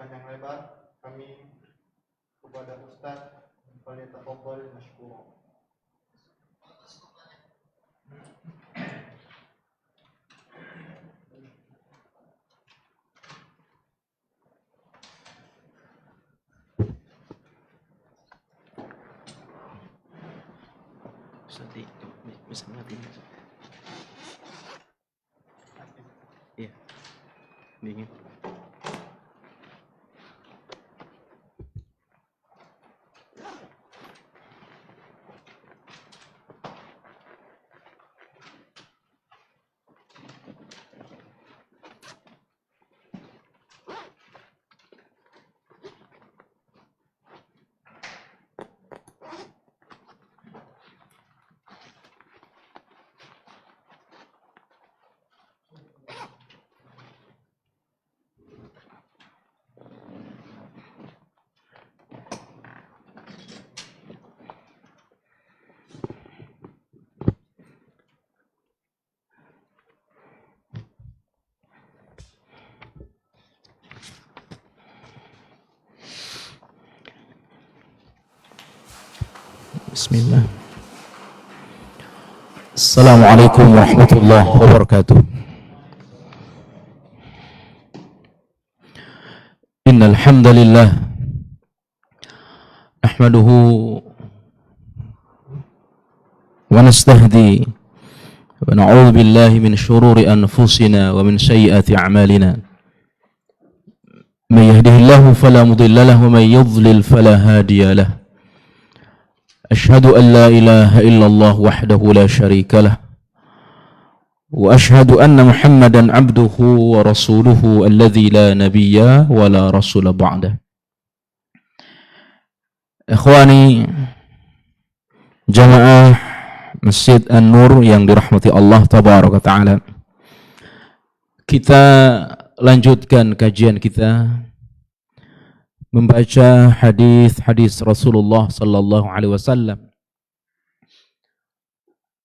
panjang lebar kami kepada Ustaz falyatafaddal mashkura. Ustaz, bisa mati. Iya. Dingin. Bismillah. Assalamualaikum warahmatullahi wabarakatuh. Innal hamdalillah nahmaduhu wa nastahdi wa na'udzu billahi min shururi anfusina wa min sayyiati a'malina. May yahdihillahu fala mudilla lahu wa may yudlil fala hadiya lahu. أشهد أن لا إله إلا الله وحده لا شريك له وأشهد أن محمدا عبده ورسوله الذي لا نبي ولا رسول بعده. Ikhwani jamaah Masjid An-Nur yang dirahmati Allah tabaraka taala, kita lanjutkan kajian kita membaca hadis-hadis Rasulullah sallallahu alaihi wasallam.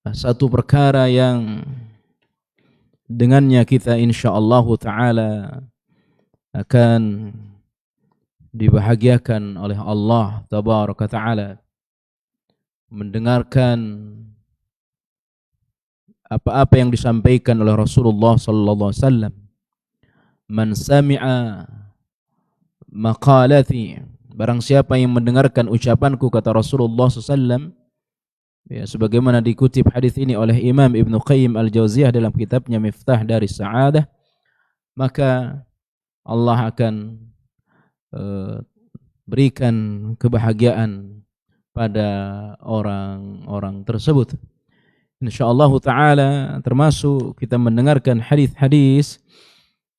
Satu perkara yang dengannya kita insyaallah taala akan dibahagiakan oleh Allah tabaraka taala, mendengarkan apa-apa yang disampaikan oleh Rasulullah sallallahu alaihi wasallam. Man sami'a maqalati, barang siapa yang mendengarkan ucapanku, kata Rasulullah SAW, ya, sebagaimana dikutip hadis ini oleh Imam Ibnu Qayyim Al-Jauziyah dalam kitabnya Miftah Daris Sa'adah, maka Allah akan berikan kebahagiaan pada orang-orang tersebut. InsyaAllah ta'ala, termasuk kita mendengarkan hadis-hadis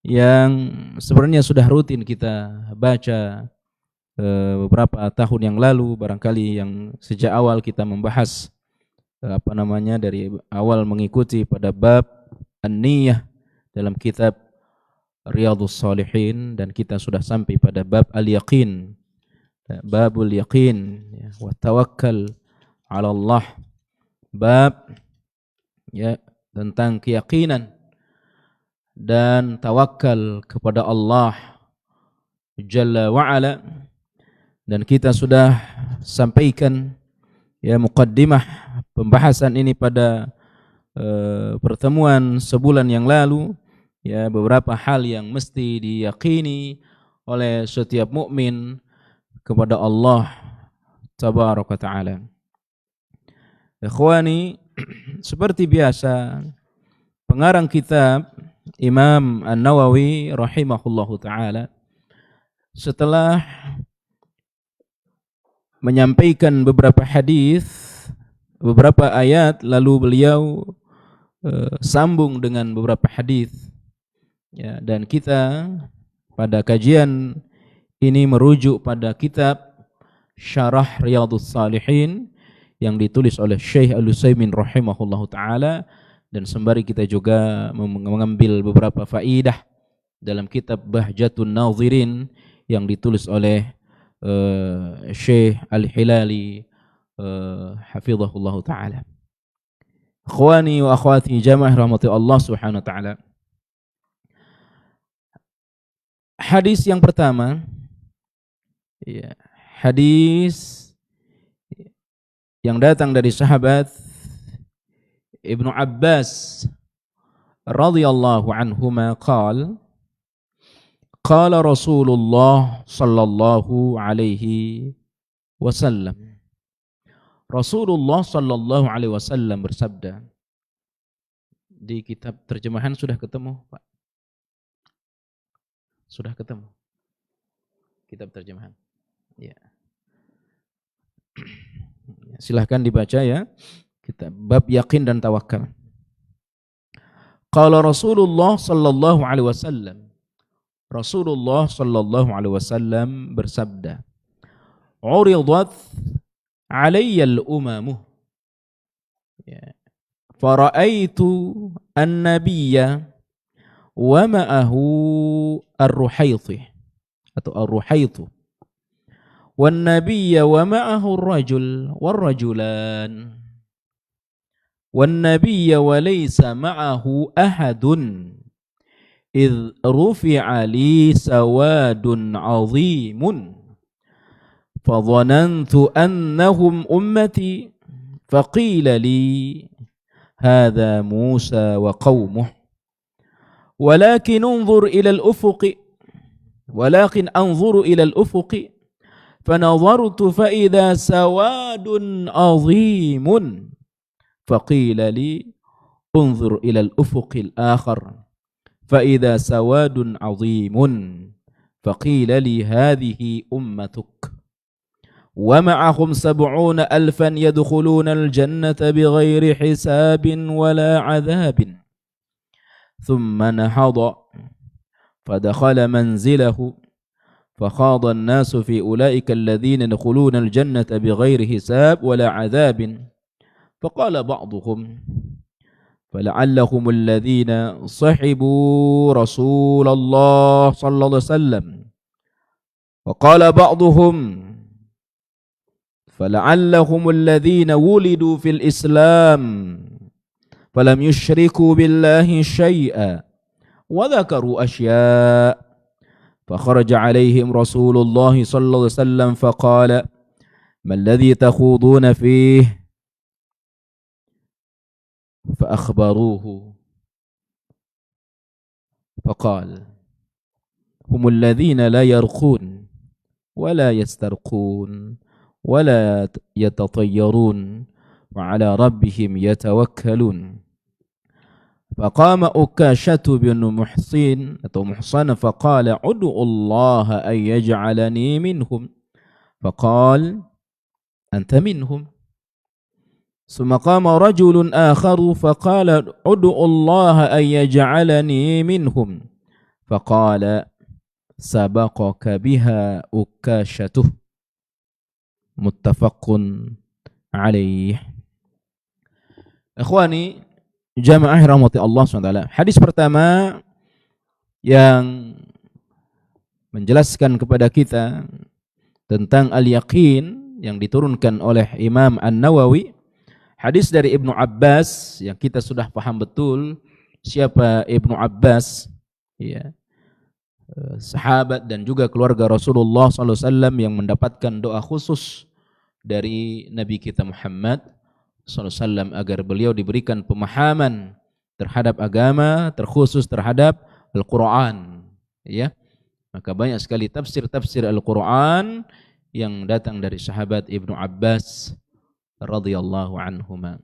yang sebenarnya sudah rutin kita baca beberapa tahun yang lalu, barangkali yang sejak awal kita membahas dari awal mengikuti pada bab an-niyah dalam kitab Riyadhus Shalihin, dan kita sudah sampai pada bab al-yaqin, babul yaqin, wa tawakkal 'ala Allah, bab ya tentang keyakinan dan tawakal kepada Allah Jalla wa'ala. Dan kita sudah sampaikan ya muqaddimah pembahasan ini pada pertemuan sebulan yang lalu, ya, beberapa hal yang mesti diyakini oleh setiap mukmin kepada Allah tabaraka taala. Ikhwani, seperti biasa, pengarang kitab Imam An-Nawawi rahimahullahu ta'ala, setelah menyampaikan beberapa hadis, beberapa ayat, lalu beliau sambung dengan beberapa hadis, ya, dan kita pada kajian ini merujuk pada kitab Syarah Riyadhus Shalihin yang ditulis oleh Syekh Al-Utsaimin rahimahullahu ta'ala, dan sembari kita juga mengambil beberapa faidah dalam kitab Bahjatun Nazirin yang ditulis oleh Syekh Al-Hilali hafizahullah ta'ala. Akhwani wa akhwati jamaah rahmati Allah subhanahu wa ta'ala, Hadis yang pertama, ya, hadis yang datang dari sahabat Ibnu Abbas radhiyallahu anhuma qala Rasulullah sallallahu alaihi wasallam. Rasulullah sallallahu alaihi wasallam bersabda. Di kitab terjemahan sudah ketemu, Pak? Sudah ketemu kitab terjemahan. Ya. Silahkan dibaca ya. Kitab bab yakin dan tawakal. Qala Rasulullah sallallahu alaihi wasallam. Rasulullah sallallahu alaihi wasallam bersabda, "Uridat 'alayya al-umamu." Ya. Fara'aitu an-nabiyya wa ma'ahu ar-ruhaythi atau ar-ruhaytu wan nabiyya wa ma'ahu ar-rajul war-rajulan wan nabiyya wa laysa ma'ahu ahadun idh rufi'a li sawadun 'azimun fadhanantu annahum ummati faqila li hadha Musa wa qaumuhu ولكن انظر إلى الأفق فنظرت فإذا سواد عظيم فقيل لي انظر إلى الأفق الآخر فإذا سواد عظيم فقيل لي هذه أمتك ومعهم 70,000 يدخلون الجنة بغير حساب ولا عذاب ثم نهض فدخل منزله فخاض الناس في أولئك الذين يدخلون الجنة بغير حساب ولا عذاب فقال بعضهم فلعلهم الذين صحبوا رسول الله صلى الله عليه وسلم وقال بعضهم فلعلهم الذين ولدوا في الإسلام فلم يشركوا بالله شيئا وذكروا أشياء فخرج عليهم رسول الله صلى الله عليه وسلم فقال ما الذي تخوضون فيه فأخبروه فقال هم الذين لا يرقون ولا يسترقون ولا يتطيرون وعلى ربهم يتوكلون فقام أكاشة بن محصن فقال ادعوا الله أن يجعلني منهم فقال أنت منهم ثم قام رجل آخر فقال ادعوا الله أن يجعلني منهم فقال سبقك بها أكاشته متفق عليه. Ikhwani jamaah rahmati Allah SWT. Hadis pertama yang menjelaskan kepada kita tentang al-yaqin yang diturunkan oleh Imam An-Nawawi. Hadis dari Ibnu Abbas yang kita sudah paham betul siapa Ibnu Abbas, ya, sahabat dan juga keluarga Rasulullah SAW yang mendapatkan doa khusus dari Nabi kita Muhammad SAW agar beliau diberikan pemahaman terhadap agama, terkhusus terhadap Al-Quran. Ya, maka banyak sekali tafsir-tafsir Al-Quran yang datang dari sahabat Ibnu Abbas radhiyallahu anhuma.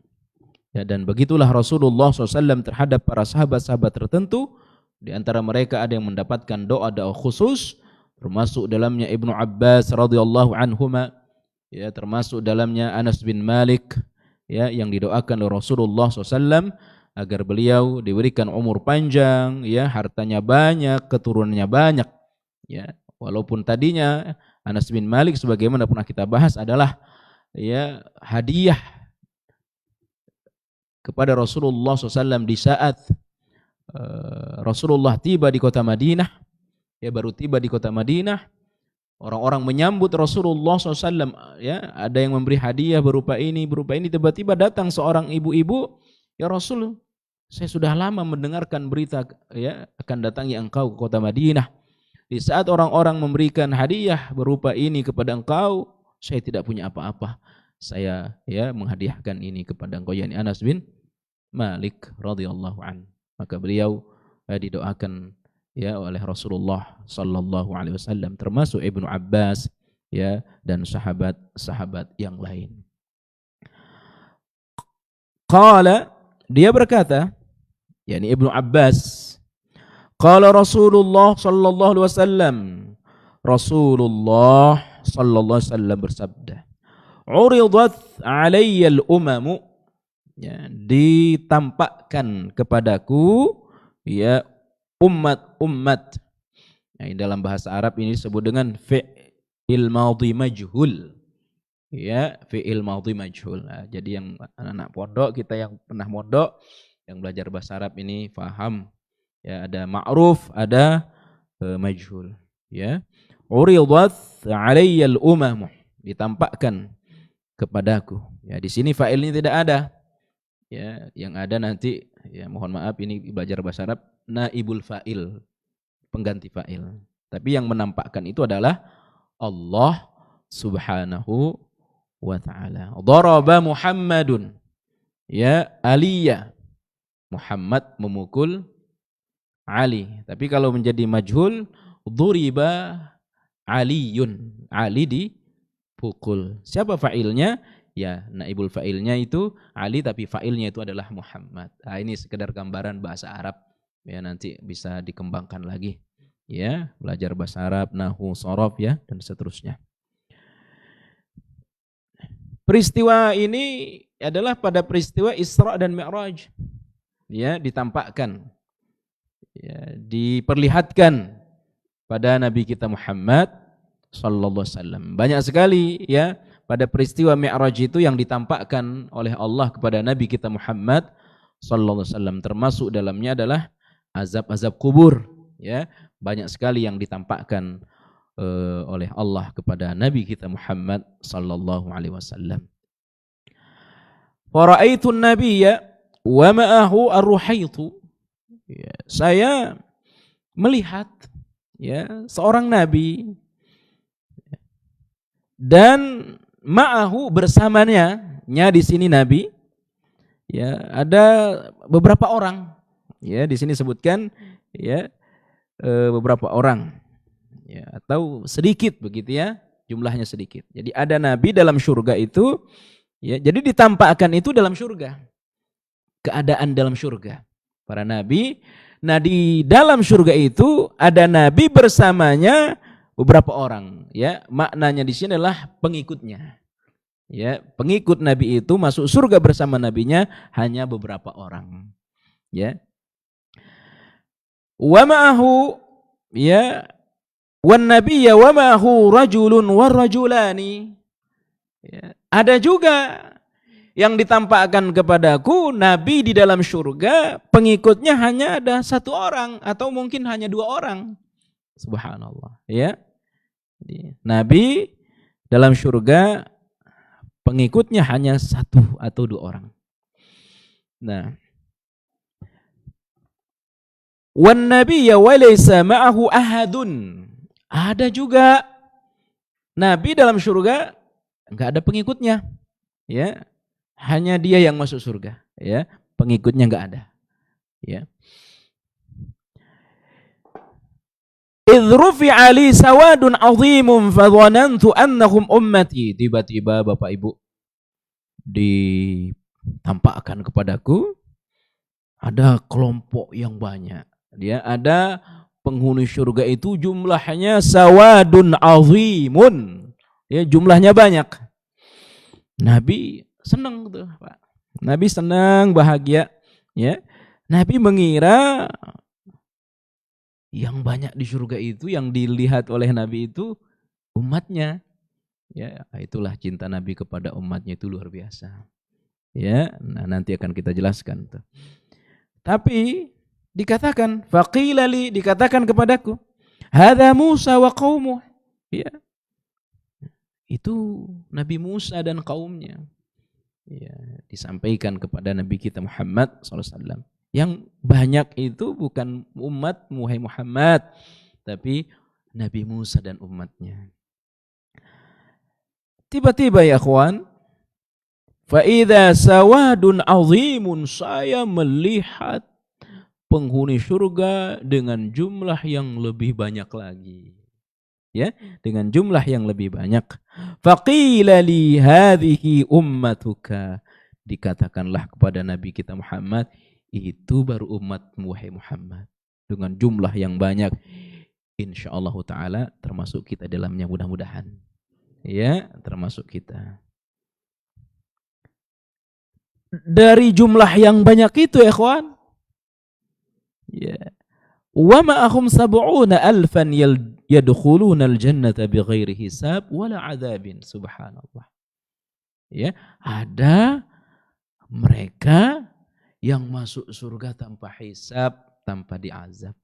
Ya, dan begitulah Rasulullah SAW terhadap para sahabat-sahabat tertentu. Di antara mereka ada yang mendapatkan doa-doa khusus, termasuk dalamnya Ibnu Abbas radhiyallahu anhuma. Ya, termasuk dalamnya Anas bin Malik, ya, yang didoakan oleh Rasulullah SAW agar beliau diberikan umur panjang, ya, hartanya banyak, keturunannya banyak. Ya, walaupun tadinya Anas bin Malik sebagaimana pernah kita bahas adalah, ya, hadiah kepada Rasulullah SAW di saat Rasulullah tiba di kota Madinah. Ya, baru tiba di kota Madinah. Orang-orang menyambut Rasulullah SAW, ya, ada yang memberi hadiah berupa ini. Tiba-tiba datang seorang ibu-ibu, ya Rasul, saya sudah lama mendengarkan berita, ya, akan datangnya engkau ke kota Madinah. Di saat orang-orang memberikan hadiah berupa ini kepada engkau, saya tidak punya apa-apa. Saya menghadiahkan ini kepada engkau, yakni Anas bin Malik radhiyallahu an. Maka beliau didoakan oleh Rasulullah sallallahu alaihi wasallam, termasuk Ibnu Abbas dan sahabat-sahabat yang lain. Qala, dia berkata, yakni Ibnu Abbas, qala Rasulullah sallallahu alaihi wasallam, Rasulullah sallallahu alaihi wasallam bersabda, uridat alayya al-umamu, ditampakkan kepadaku umat-umat. Dalam bahasa Arab ini disebut dengan fi'il madhi majhul. Fi'il madhi majhul. Jadi yang anak-anak pondok, kita yang pernah mondok, yang belajar bahasa Arab ini paham. Ada ma'ruf, ada majhul. Uridat alayya al-umam, ditampakkan kepadaku. Di sini fa'il ini tidak ada. Yang ada nanti, mohon maaf ini belajar bahasa Arab, naibul fa'il, pengganti fa'il. Tapi yang menampakkan itu adalah Allah Subhanahu wa ta'ala. Daraba Muhammadun, Aliyah. Muhammad memukul Ali. Tapi kalau menjadi majhul, duriba Aliyun, Ali dipukul. Siapa fa'ilnya? Naibul fa'ilnya itu Ali, tapi fa'ilnya itu adalah Muhammad. Ini sekedar gambaran bahasa Arab. Nanti bisa dikembangkan lagi. Belajar bahasa Arab, nahwu, shorof, dan seterusnya. Peristiwa ini adalah pada peristiwa Isra dan Mi'raj. Ditampakkan, diperlihatkan pada Nabi kita Muhammad sallallahu alaihi wasallam. Banyak sekali pada peristiwa Mi'raj itu yang ditampakkan oleh Allah kepada Nabi kita Muhammad sallallahu alaihi wasallam, termasuk dalamnya adalah azab-azab kubur. Banyak sekali yang ditampakkan oleh Allah kepada Nabi kita Muhammad sallallahu alaihi wasallam. Fara'aitun nabiyya wa ma'ahu ar-ruhaitu. Saya melihat seorang nabi dan ma'ahu bersamanya, di sini nabi, ada beberapa orang. Di sini sebutkan beberapa orang, atau sedikit begitu, jumlahnya sedikit. Jadi ada nabi dalam surga itu, jadi ditampakkan itu dalam surga, keadaan dalam surga para nabi. Nah, di dalam surga itu ada nabi bersamanya beberapa orang. Maknanya di sini adalah pengikutnya. Pengikut nabi itu masuk surga bersama nabinya hanya beberapa orang. Wa ma'ahu wan nabiyya wa ma'ahu rajulun war rajulani. Ada juga yang ditampakkan kepadaku nabi di dalam surga, pengikutnya hanya ada satu orang atau mungkin hanya dua orang. Subhanallah. Nabi dalam surga pengikutnya hanya satu atau dua orang. Nah, wan nabiyya wa laysa ma'ahu ahadun. Ada juga nabi dalam surga enggak ada pengikutnya. Hanya dia yang masuk surga, pengikutnya enggak ada. Idh rufi'a li sawadun 'azimun fa dhanantu annahum ummati. Tiba-tiba Bapak Ibu ditampakkan kepadaku ada kelompok yang banyak. Ada penghuni surga itu jumlahnya sawadun 'azimun. Jumlahnya banyak. Nabi senang tuh, Pak. Nabi senang, bahagia. Nabi mengira yang banyak di surga itu, yang dilihat oleh Nabi itu umatnya. Itulah cinta Nabi kepada umatnya itu luar biasa. Nah, nanti akan kita jelaskan tuh. Tapi dikatakan faqila li, dikatakan kepadaku, hadza Musa wa qaumuh. Itu Nabi Musa dan kaumnya. Disampaikan kepada Nabi kita Muhammad SAW. Yang banyak itu bukan umat Muhammad, tapi Nabi Musa dan umatnya. Tiba-tiba ya akhwan, fa'idha sawadun azimun, saya melihat penghuni surga dengan jumlah yang lebih banyak lagi. Ya, dengan jumlah yang lebih banyak. Faqila li hadhihi ummatuka. Dikatakanlah kepada Nabi kita Muhammad, itu baru umatmu wahai Muhammad. Dengan jumlah yang banyak. Insyaallah ta'ala termasuk kita dalamnya mudah-mudahan. Ya, termasuk kita. Dari jumlah yang banyak itu, ikhwan. Ya. Wa ma'ahum sab'una alfan yadkhuluna al-jannata bighairi hisab wala adzabin. Subhanallah. Ya, ada mereka yang masuk surga tanpa hisab, tanpa diazab.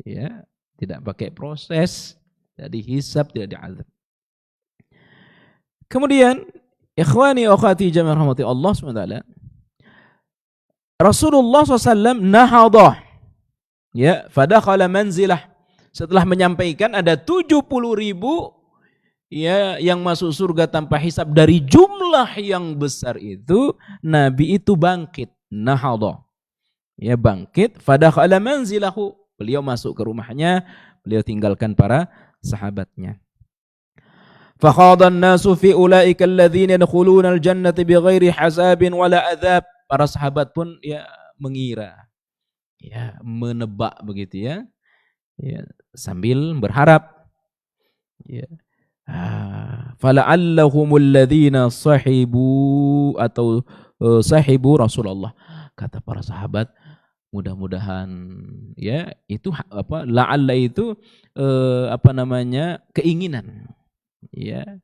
Ya, tidak pakai proses, tidak dihisab, tidak diazab. Kemudian, ikhwani wa akhwati jami'an rahmati Allah SWT, Rasulullah SAW nahadah, ya, fadakhala manzilah. Setelah menyampaikan ada 70.000 ya yang masuk surga tanpa hisab dari jumlah yang besar itu, Nabi itu bangkit, nahadah. Ya, bangkit, fadakhala manzilahu. Beliau masuk ke rumahnya, beliau tinggalkan para sahabatnya. Fakhadhan nasu fi ulaika alladhina yadkhuluna al-jannata bighairi hisabin wala adzab. Para sahabat pun ya mengira, ya menebak begitu ya. Ya, sambil berharap. Ya. Fala'allahumul ladzina sahibu atau sahibu Rasulullah. Kata para sahabat, mudah-mudahan ya itu apa, la'alla itu keinginan. Ya.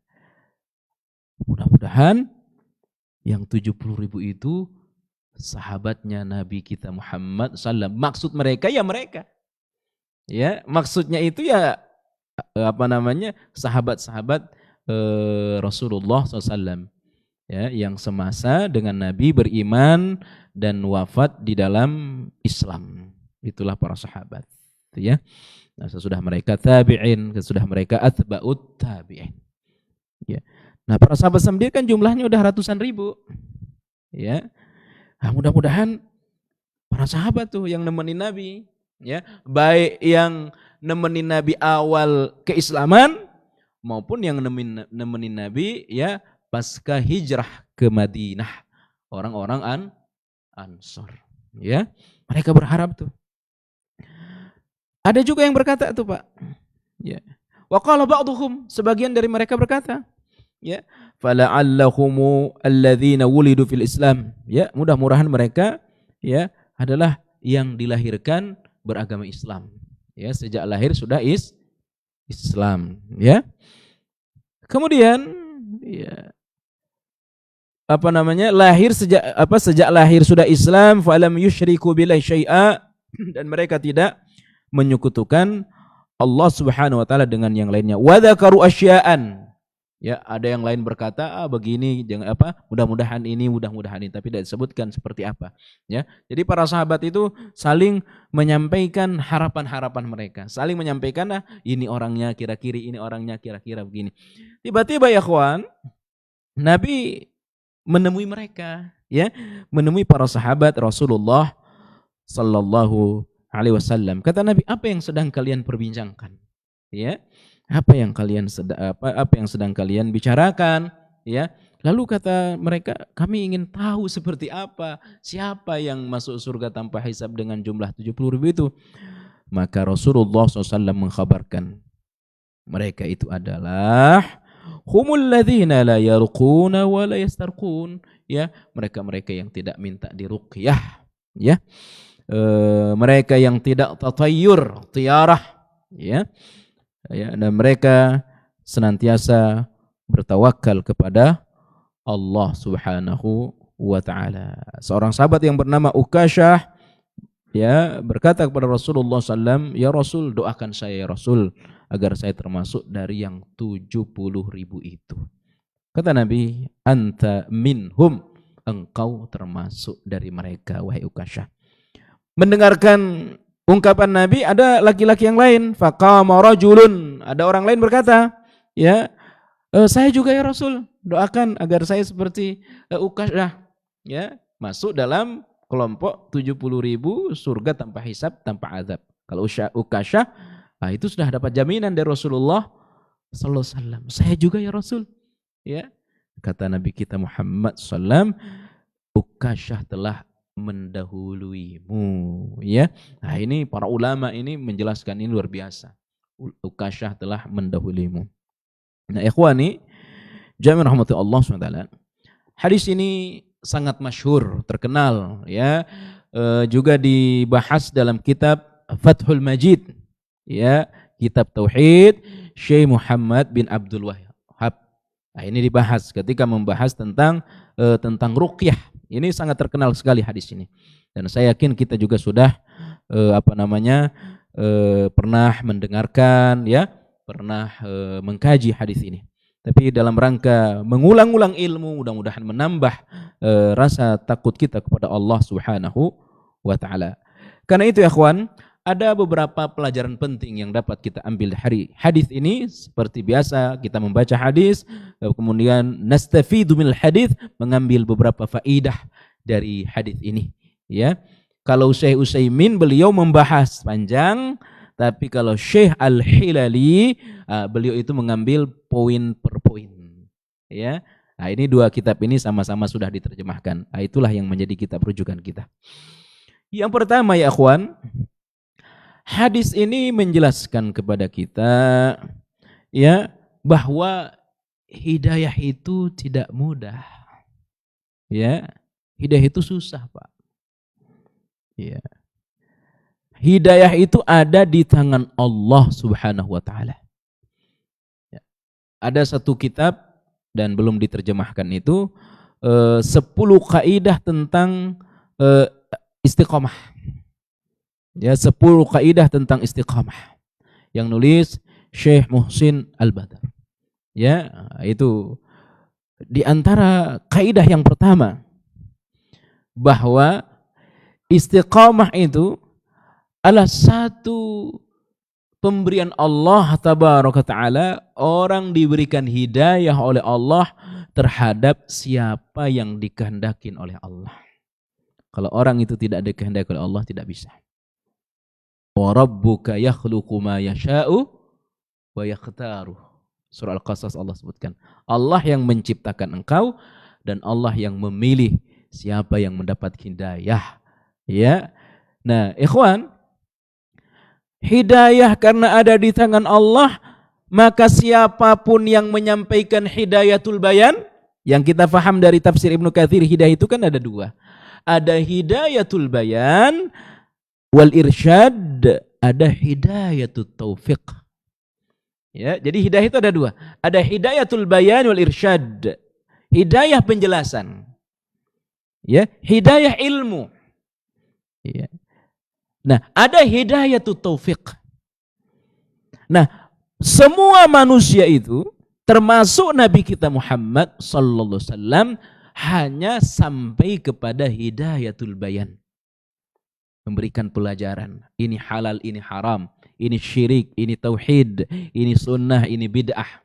Mudah-mudahan yang 70.000 itu sahabatnya Nabi kita Muhammad sallallahu. Maksud mereka ya mereka. Ya, maksudnya itu ya sahabat-sahabat Rasulullah SAW, ya, yang semasa dengan Nabi beriman dan wafat di dalam Islam. Itulah para sahabat, ya. Nah, sesudah mereka tabi'in, sesudah mereka atba'ut tabi'in. Ya. Nah, para sahabat sendiri kan jumlahnya udah ratusan ribu. Ya. Nah, mudah-mudahan para sahabat tuh yang nemenin Nabi, ya, baik yang nemenin Nabi awal keislaman maupun yang nemenin Nabi ya pasca hijrah ke Madinah, orang-orang Ansor, ya. Mereka berharap tuh. Ada juga yang berkata tuh, Pak, ya. Wa qala ba'dhum, sebagian dari mereka berkata, ya, fala'allahum alladzina wulidu fil Islam, ya, mudah-mudahan mereka ya adalah yang dilahirkan beragama Islam. Ya, sejak lahir sudah Islam, ya. Kemudian ya lahir sejak lahir sudah Islam, falam yusyriku billahi syai'a, dan mereka tidak menyekutukan Allah Subhanahu wa taala dengan yang lainnya. Wa dzakaru asya'an. Ya, ada yang lain berkata, begini, jangan mudah-mudahan ini, tapi tidak disebutkan seperti apa. Ya, jadi para sahabat itu saling menyampaikan harapan-harapan mereka, saling menyampaikan, ini orangnya kira-kira, ini orangnya kira-kira begini. Tiba-tiba ya kawan, Nabi menemui mereka, ya, menemui para sahabat Rasulullah sallallahu alaihi wasallam. Kata Nabi, apa yang sedang kalian perbincangkan? Ya. Apa yang sedang kalian bicarakan, ya? Lalu kata mereka, kami ingin tahu seperti apa, siapa yang masuk surga tanpa hisab dengan jumlah 70.000 itu. Maka Rasulullah SAW mengkhabarkan, mereka itu adalah humul ladzina la yarquna wa la yastarqun, ya, mereka-mereka yang tidak minta diruqyah, ya. Mereka yang tidak tatayyur, tiarah, ya. Ya, dan mereka senantiasa bertawakal kepada Allah Subhanahu wa taala. Seorang sahabat yang bernama Ukasyah, ya, berkata kepada Rasulullah SAW, ya Rasul, doakan saya ya Rasul agar saya termasuk dari yang 70.000 itu. Kata Nabi, anta minhum, engkau termasuk dari mereka wahai Ukasyah. Mendengarkan ungkapan Nabi, ada laki-laki yang lain, faqama rajulun, ada orang lain berkata, ya, saya juga ya Rasul, doakan agar saya seperti Ukasyah, ya, masuk dalam kelompok 70.000 surga tanpa hisab, tanpa azab. Kalau Ukasyah, nah itu sudah dapat jaminan dari Rasulullah sallallahu alaihi wasallam. Saya juga ya Rasul. Ya. Kata Nabi kita Muhammad sallam, Ukasyah telah mendahuluimu, ya. Nah, ini para ulama ini menjelaskan ini luar biasa. Ukasyah telah mendahulimu. Nah, ikhwani, jami'an rahmati Allah SWT. Hadis ini sangat masyhur, terkenal, ya. Juga dibahas dalam kitab Fathul Majid, ya, kitab tauhid Syekh Muhammad bin Abdul Wahhab. Nah, ini dibahas ketika membahas tentang ruqyah. Ini sangat terkenal sekali hadis ini. Dan saya yakin kita juga sudah pernah mendengarkan, ya, pernah mengkaji hadis ini. Tapi dalam rangka mengulang-ulang ilmu, mudah-mudahan menambah rasa takut kita kepada Allah Subhanahu wa taala. Karena itu ya ikhwan, ada beberapa pelajaran penting yang dapat kita ambil dari hadis ini. Seperti biasa kita membaca hadis, kemudian nastafidu minal hadis, mengambil beberapa faidah dari hadis ini, ya. Kalau Syekh Utsaimin beliau membahas panjang, tapi kalau Syekh Al-Hilali beliau itu mengambil poin per poin, ya. Nah, ini dua kitab ini sama-sama sudah diterjemahkan. Nah, itulah yang menjadi kitab rujukan kita. Yang pertama ya akhwan, hadis ini menjelaskan kepada kita, ya, bahwa hidayah itu tidak mudah. Ya, hidayah itu susah, Pak. Ya. Hidayah itu ada di tangan Allah Subhanahu wa taala. Ya. Ada satu kitab dan belum diterjemahkan itu 10 kaidah tentang istiqamah. Ya, 10 kaidah tentang istiqamah yang nulis Syekh Muhsin Al-Badr. Ya, itu di antara kaidah yang pertama, bahwa istiqamah itu adalah satu pemberian Allah tabaraka taala. Orang diberikan hidayah oleh Allah terhadap siapa yang dikehendakin oleh Allah. Kalau orang itu tidak dikehendaki oleh Allah, tidak bisa. Wa rabbuka yakhluqu ma yasha'u wa yakhtaru. Surah Al-Qasas Allah sebutkan. Allah yang menciptakan engkau dan Allah yang memilih siapa yang mendapat hidayah. Ya. Nah, ikhwan, hidayah karena ada di tangan Allah, maka siapapun yang menyampaikan hidayatul bayan, yang kita faham dari tafsir Ibnu Katsir, hidayah itu kan ada dua. Ada hidayatul bayan wal irsyad, ada hidayatul taufiq. Ya, jadi hidayah itu ada dua. Ada hidayatul bayan wal irsyad. Hidayah penjelasan. Ya, hidayah ilmu. Ya. Nah, ada hidayatul taufiq. Nah, semua manusia itu termasuk Nabi kita Muhammad sallallahu alaihi wasallam hanya sampai kepada hidayatul bayan. Memberikan pelajaran, ini halal, ini haram, ini syirik, ini tauhid, ini sunnah, ini bid'ah.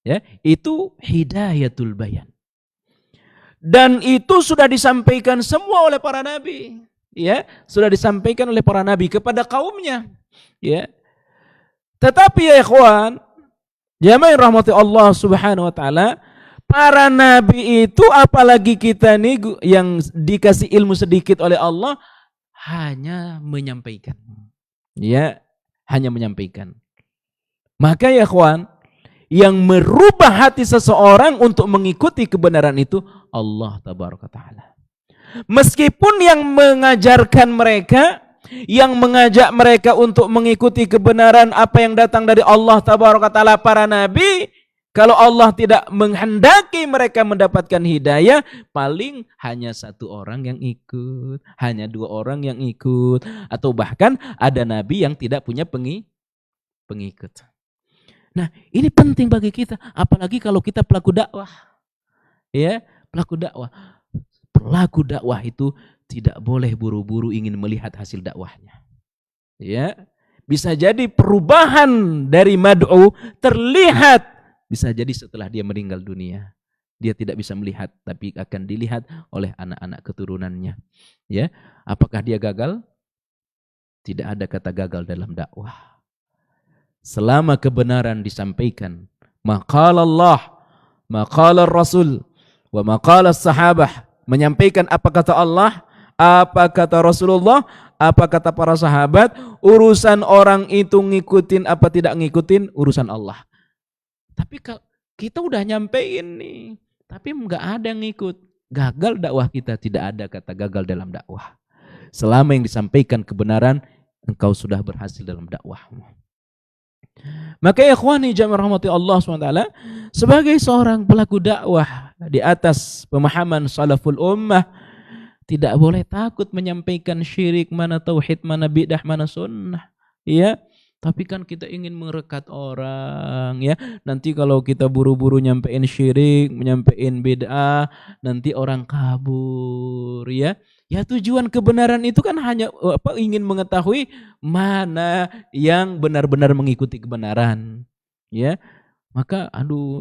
Ya, itu hidayatul bayan. Dan itu sudah disampaikan semua oleh para nabi. Ya, sudah disampaikan oleh para nabi kepada kaumnya. Ya. Tetapi ya ikhwan, jamaah rahmati Allah Subhanahu wa taala, para nabi itu, apalagi kita nih yang dikasih ilmu sedikit oleh Allah, hanya menyampaikan. Ya, hanya menyampaikan. Maka ya ikhwan, yang merubah hati seseorang untuk mengikuti kebenaran itu Allah tabaraka taala. Meskipun yang mengajarkan mereka, yang mengajak mereka untuk mengikuti kebenaran apa yang datang dari Allah tabaraka taala, para nabi, kalau Allah tidak menghendaki mereka mendapatkan hidayah, paling hanya 1 orang yang ikut, hanya 2 orang yang ikut, atau bahkan ada nabi yang tidak punya pengikut. Nah, ini penting bagi kita, apalagi kalau kita pelaku dakwah. Ya, pelaku dakwah. Pelaku dakwah itu tidak boleh buru-buru ingin melihat hasil dakwahnya. Ya, bisa jadi perubahan dari mad'u terlihat bisa jadi setelah dia meninggal dunia. Dia tidak bisa melihat, tapi akan dilihat oleh anak-anak keturunannya. Ya, apakah dia gagal? Tidak ada kata gagal dalam dakwah. Selama kebenaran disampaikan, maqala Allah, maqala Rasul, wa maqala sahabah, menyampaikan apa kata Allah, apa kata Rasulullah, apa kata para sahabat, urusan orang itu ngikutin apa tidak ngikutin, urusan Allah. Tapi kita udah nyampein nih, tapi nggak ada yang ngikut. Gagal dakwah kita, tidak ada kata gagal dalam dakwah. Selama yang disampaikan kebenaran, engkau sudah berhasil dalam dakwahmu. Maka ikhwani jamaah rahmati Allah SWT, sebagai seorang pelaku dakwah di atas pemahaman salaful ummah, tidak boleh takut menyampaikan syirik, mana tauhid, mana bid'ah, mana sunnah. Ya, tapi kan kita ingin merekat orang, ya. Nanti kalau kita buru-buru nyampein syirik, nyampein bid'ah, nanti orang kabur, ya. Ya, tujuan kebenaran itu kan hanya ingin mengetahui mana yang benar-benar mengikuti kebenaran. Ya. Maka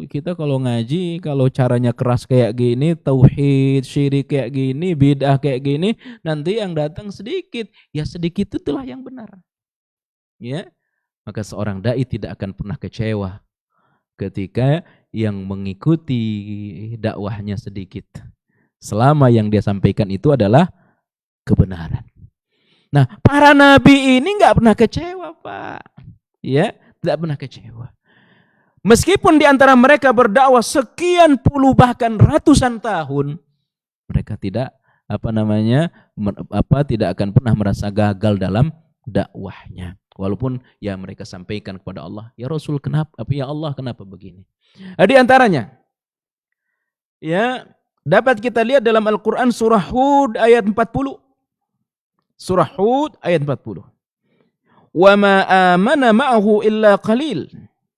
kita kalau ngaji, kalau caranya keras kayak gini, tauhid, syirik kayak gini, bid'ah kayak gini, nanti yang datang sedikit. Ya sedikit itulah yang benar. Ya. Maka seorang dai tidak akan pernah kecewa ketika yang mengikuti dakwahnya sedikit. Selama yang dia sampaikan itu adalah kebenaran. Nah, para nabi ini nggak pernah kecewa, Pak. Ya, tidak pernah kecewa. Meskipun di antara mereka berdakwah sekian puluh bahkan ratusan tahun, mereka tidak tidak akan pernah merasa gagal dalam dakwahnya. Walaupun ya mereka sampaikan kepada Allah, ya Rasul kenapa? Ya Allah kenapa begini? Di antaranya, ya dapat kita lihat dalam Al-Quran surah Hud ayat 40. Surah Hud ayat 40. Wa ma amana ma'ahu illa qalil.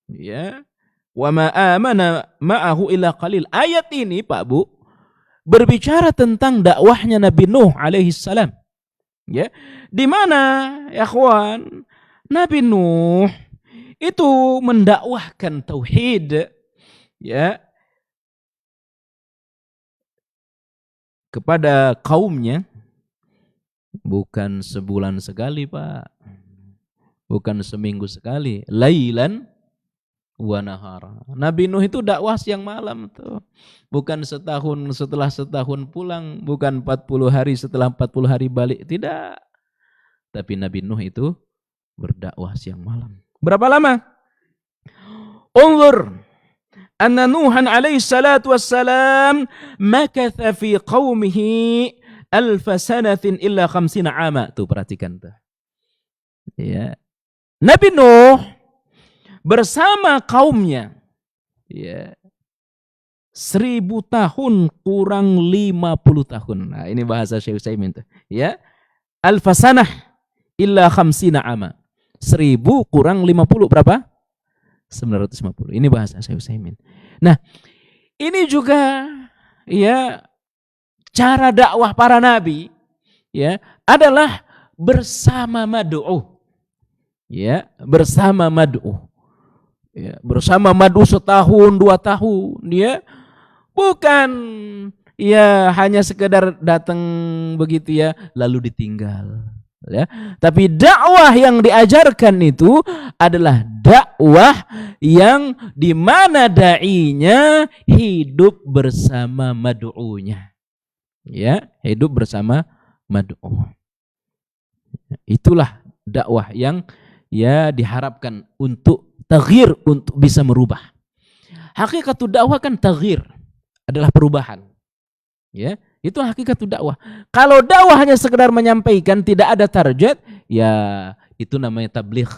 Ya. Wa ma amana ma'ahu illa qalil. Ayat ini Pak Bu berbicara tentang dakwahnya Nabi Nuh alaihi salam. Ya. Di mana ya kawan, Nabi Nuh itu mendakwahkan tauhid, ya, kepada kaumnya bukan sebulan sekali, Pak. Bukan seminggu sekali, lailan wa nahara. Nabi Nuh itu dakwah siang malam tuh. Bukan setahun setelah setahun pulang, bukan 40 hari setelah 40 hari balik, tidak. Tapi Nabi Nuh itu berdakwah siang malam. Berapa lama? Unzur anna Nuhan alaihi salatu wassalam makatha fi qaumihi alfa sanatin illa 50 ama. Tuh perhatikan tuh. Ya. Nabi Nuh bersama kaumnya, ya, 1000 tahun kurang 50 tahun. Nah, ini bahasa Syekh Utsaimin tuh. Ya. Alfa sanah illa 50 ama. 1000 kurang 50 berapa? 950. Ini bahasa Syekh Utsaimin. Nah, ini juga ya cara dakwah para nabi, ya, adalah bersama mad'u. Ya, bersama mad'u. Ya, bersama mad'u setahun, 2 tahun, ya. Bukan ya hanya sekedar datang begitu ya lalu ditinggal. Ya, tapi dakwah yang diajarkan itu adalah dakwah yang di mana dai-nya hidup bersama mad'unya. Ya, hidup bersama mad'u. Itulah dakwah yang ya diharapkan untuk taghyir, untuk bisa merubah. Hakikat dakwah kan taghyir, adalah perubahan. Ya, itu hakikat dakwah. Kalau dakwah hanya sekedar menyampaikan, tidak ada target, ya itu namanya tabligh.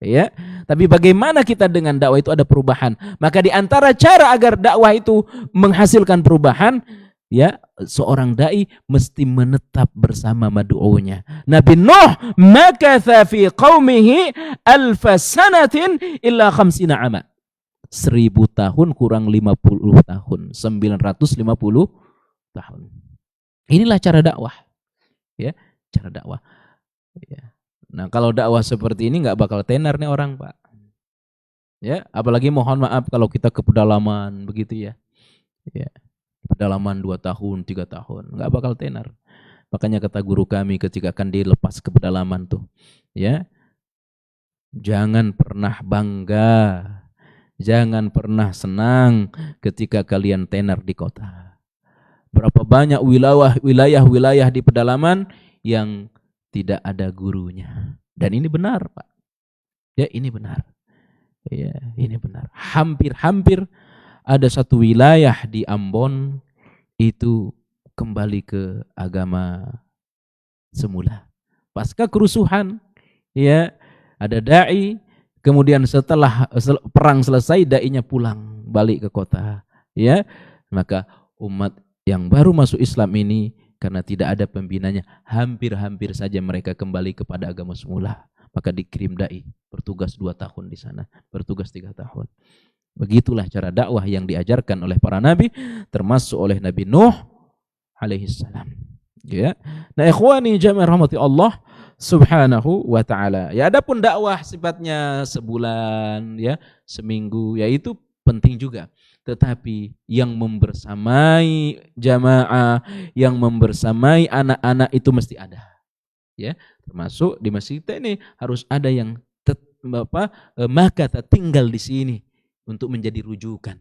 Ya, tapi bagaimana kita dengan dakwah itu ada perubahan? Maka di antara cara agar dakwah itu menghasilkan perubahan, ya, seorang dai mesti menetap bersama mad'unya. Nabi Nuh makatha fi qaumihi alfa sanatin illa 50 ama. 1000 tahun kurang 50 tahun, 950 tahun. Inilah cara dakwah. Ya, cara dakwah. Ya. Nah, kalau dakwah seperti ini nggak bakal tenar nih orang, Pak. Ya, apalagi mohon maaf kalau kita ke pedalaman begitu ya. Ya, pedalaman 2 tahun, 3 tahun, nggak bakal tenar. Makanya kata guru kami ketika akan dilepas ke pedalaman tuh, ya, jangan pernah bangga, jangan pernah senang ketika kalian tenar di kota. Berapa banyak wilayah-wilayah di pedalaman yang tidak ada gurunya. Dan ini benar, Pak. Ya, ini benar. Ya, ini benar. Hampir-hampir ada satu wilayah di Ambon itu kembali ke agama semula. Pasca kerusuhan, ya, ada dai, kemudian setelah perang selesai dai-nya pulang balik ke kota, ya. Maka umat yang baru masuk Islam ini karena tidak ada pembinanya, hampir-hampir saja mereka kembali kepada agama semula. Maka dikirim dai, bertugas 2 tahun di sana, bertugas 3 tahun. Begitulah cara dakwah yang diajarkan oleh para nabi, termasuk oleh Nabi Nuh alaihi salam. Ya. Nah, ikhwani jamaah rahmati Allah Subhanahu wa taala. Ya, adapun dakwah sifatnya sebulan, ya, seminggu, ya itu penting juga. Tetapi yang membersamai jamaah, yang membersamai anak-anak itu mesti ada. Ya, termasuk di masjid kita ini harus ada yang maka tinggal di sini untuk menjadi rujukan,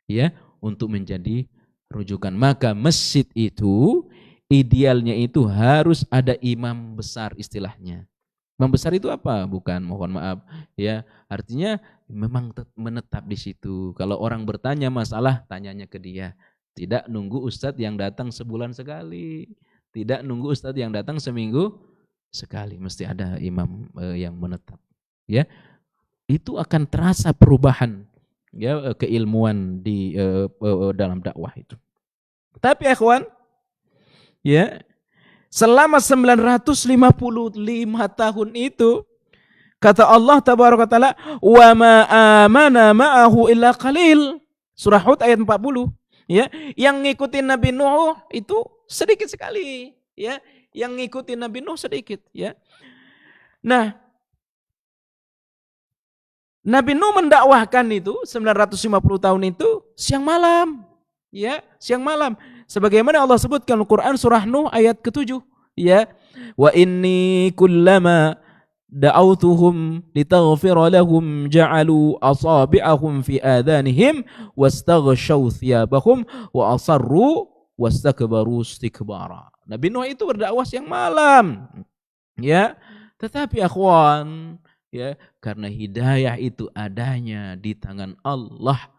ya, untuk menjadi rujukan. Maka masjid itu idealnya itu harus ada imam besar istilahnya. Imam besar itu apa? Bukan, mohon maaf, ya, artinya memang menetap di situ. Kalau orang bertanya masalah, tanyanya ke dia. Tidak nunggu ustadz yang datang sebulan sekali, tidak nunggu ustadz yang datang seminggu sekali, mesti ada imam yang menetap, ya. Itu akan terasa perubahan, ya, keilmuan di dalam dakwah itu. Tapi ikhwan, ya, selama 955 tahun itu kata Allah tabaraka taala, wa ma amana ma'ahu illa qalil. Surah Hud ayat 40, ya. Yang ngikutin Nabi Nuh itu sedikit sekali, ya. Yang ngikutin Nabi Nuh sedikit, ya. Nah, Nabi Nuh mendakwahkan itu 950 tahun itu siang malam, ya, siang malam. Sebagaimana Allah sebutkan Al-Qur'an surah Nuh ayat ke-7, ya. Wa inni kullama da'awtuhum litaghfira lahum ja'alu asabi'ahum fi adhanihim wastaghshaw thiyabahum wa asarru wastakbaru istikbara. Nabi Nuh itu berdakwah siang malam, ya. Tetapi akhwan, ya, karena hidayah itu adanya di tangan Allah,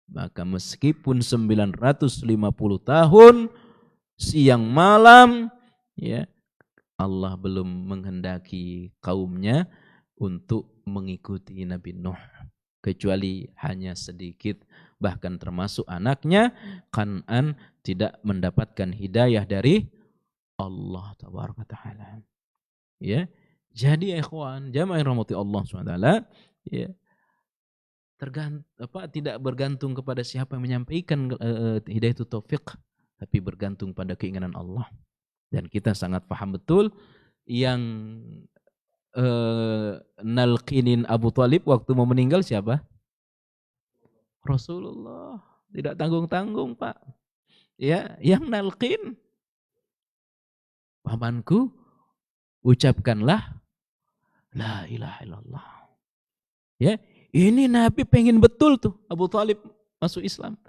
maka meskipun 950 tahun siang malam, ya, Allah belum menghendaki kaumnya untuk mengikuti Nabi Nuh, kecuali hanya sedikit, bahkan termasuk anaknya Kan'an tidak mendapatkan hidayah dari Allah tabaraka taala, ya. Jadi ikhwan jamaah rahmati Allah SWT, ya, tidak bergantung kepada siapa yang menyampaikan hidayah itu taufik, tapi bergantung pada keinginan Allah. Dan kita sangat paham betul yang nalqinin Abu Thalib waktu mau meninggal siapa? Rasulullah. Tidak tanggung-tanggung, Pak. Ya, yang nalqin, pamanku, ucapkanlah la ilaha illallah. Ya, ini Nabi pengen betul tuh Abu Thalib masuk Islam.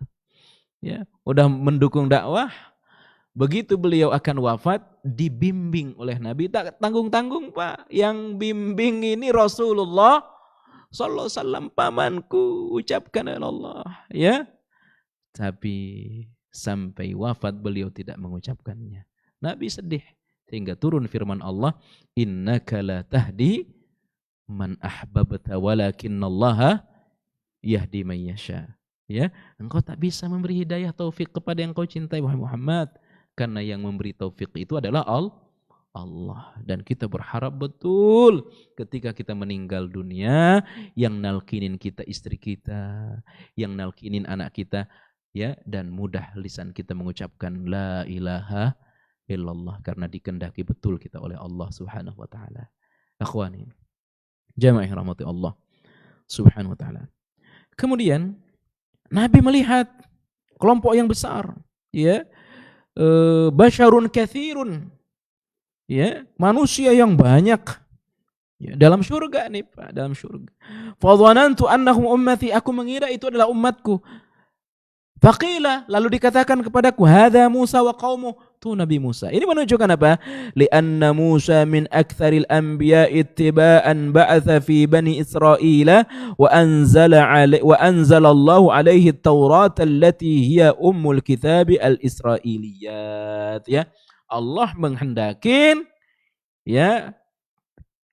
Ya, udah mendukung dakwah. Begitu beliau akan wafat, dibimbing oleh Nabi, tak tanggung-tanggung, Pak. Yang bimbing ini Rasulullah sallallahu alaihi wasallam, pamanku, ucapkan Allah, ya. Tapi sampai wafat beliau tidak mengucapkannya. Nabi sedih sehingga turun firman Allah, innaka la tahdi man ahbabta walakinnallaha yahdi man yasha. Ya, engkau tak bisa memberi hidayah taufik kepada yang kau cintai, wahai Muhammad. Karena yang memberi taufik itu adalah Allah. Dan kita berharap betul ketika kita meninggal dunia, yang nalkinin kita istri kita, yang nalkinin anak kita, ya, dan mudah lisan kita mengucapkan la ilaha illallah, karena dikehendaki betul kita oleh Allah Subhanahu wa taala. Akhwani, jamaah yang rahmati Allah Subhanahu wa taala. Kemudian Nabi melihat kelompok yang besar, ya, basyarun katsirun, ya, manusia yang banyak, ya, dalam surga nih Pak, dalam surga. Fa dhanantu annahum ummati, aku mengira itu adalah umatku. Faqila, lalu dikatakan kepadaku, hadza Musa wa qaumuh, itu Nabi Musa. Ini menunjukkan apa? Lianna Musa min aktsaril anbiya ittiba'an ba'atha fi bani Israila wa anzalallahu alaihi at-Taurat allati hiya ummul kitab al-Israiliyat. Ya, Allah menghendakin, ya,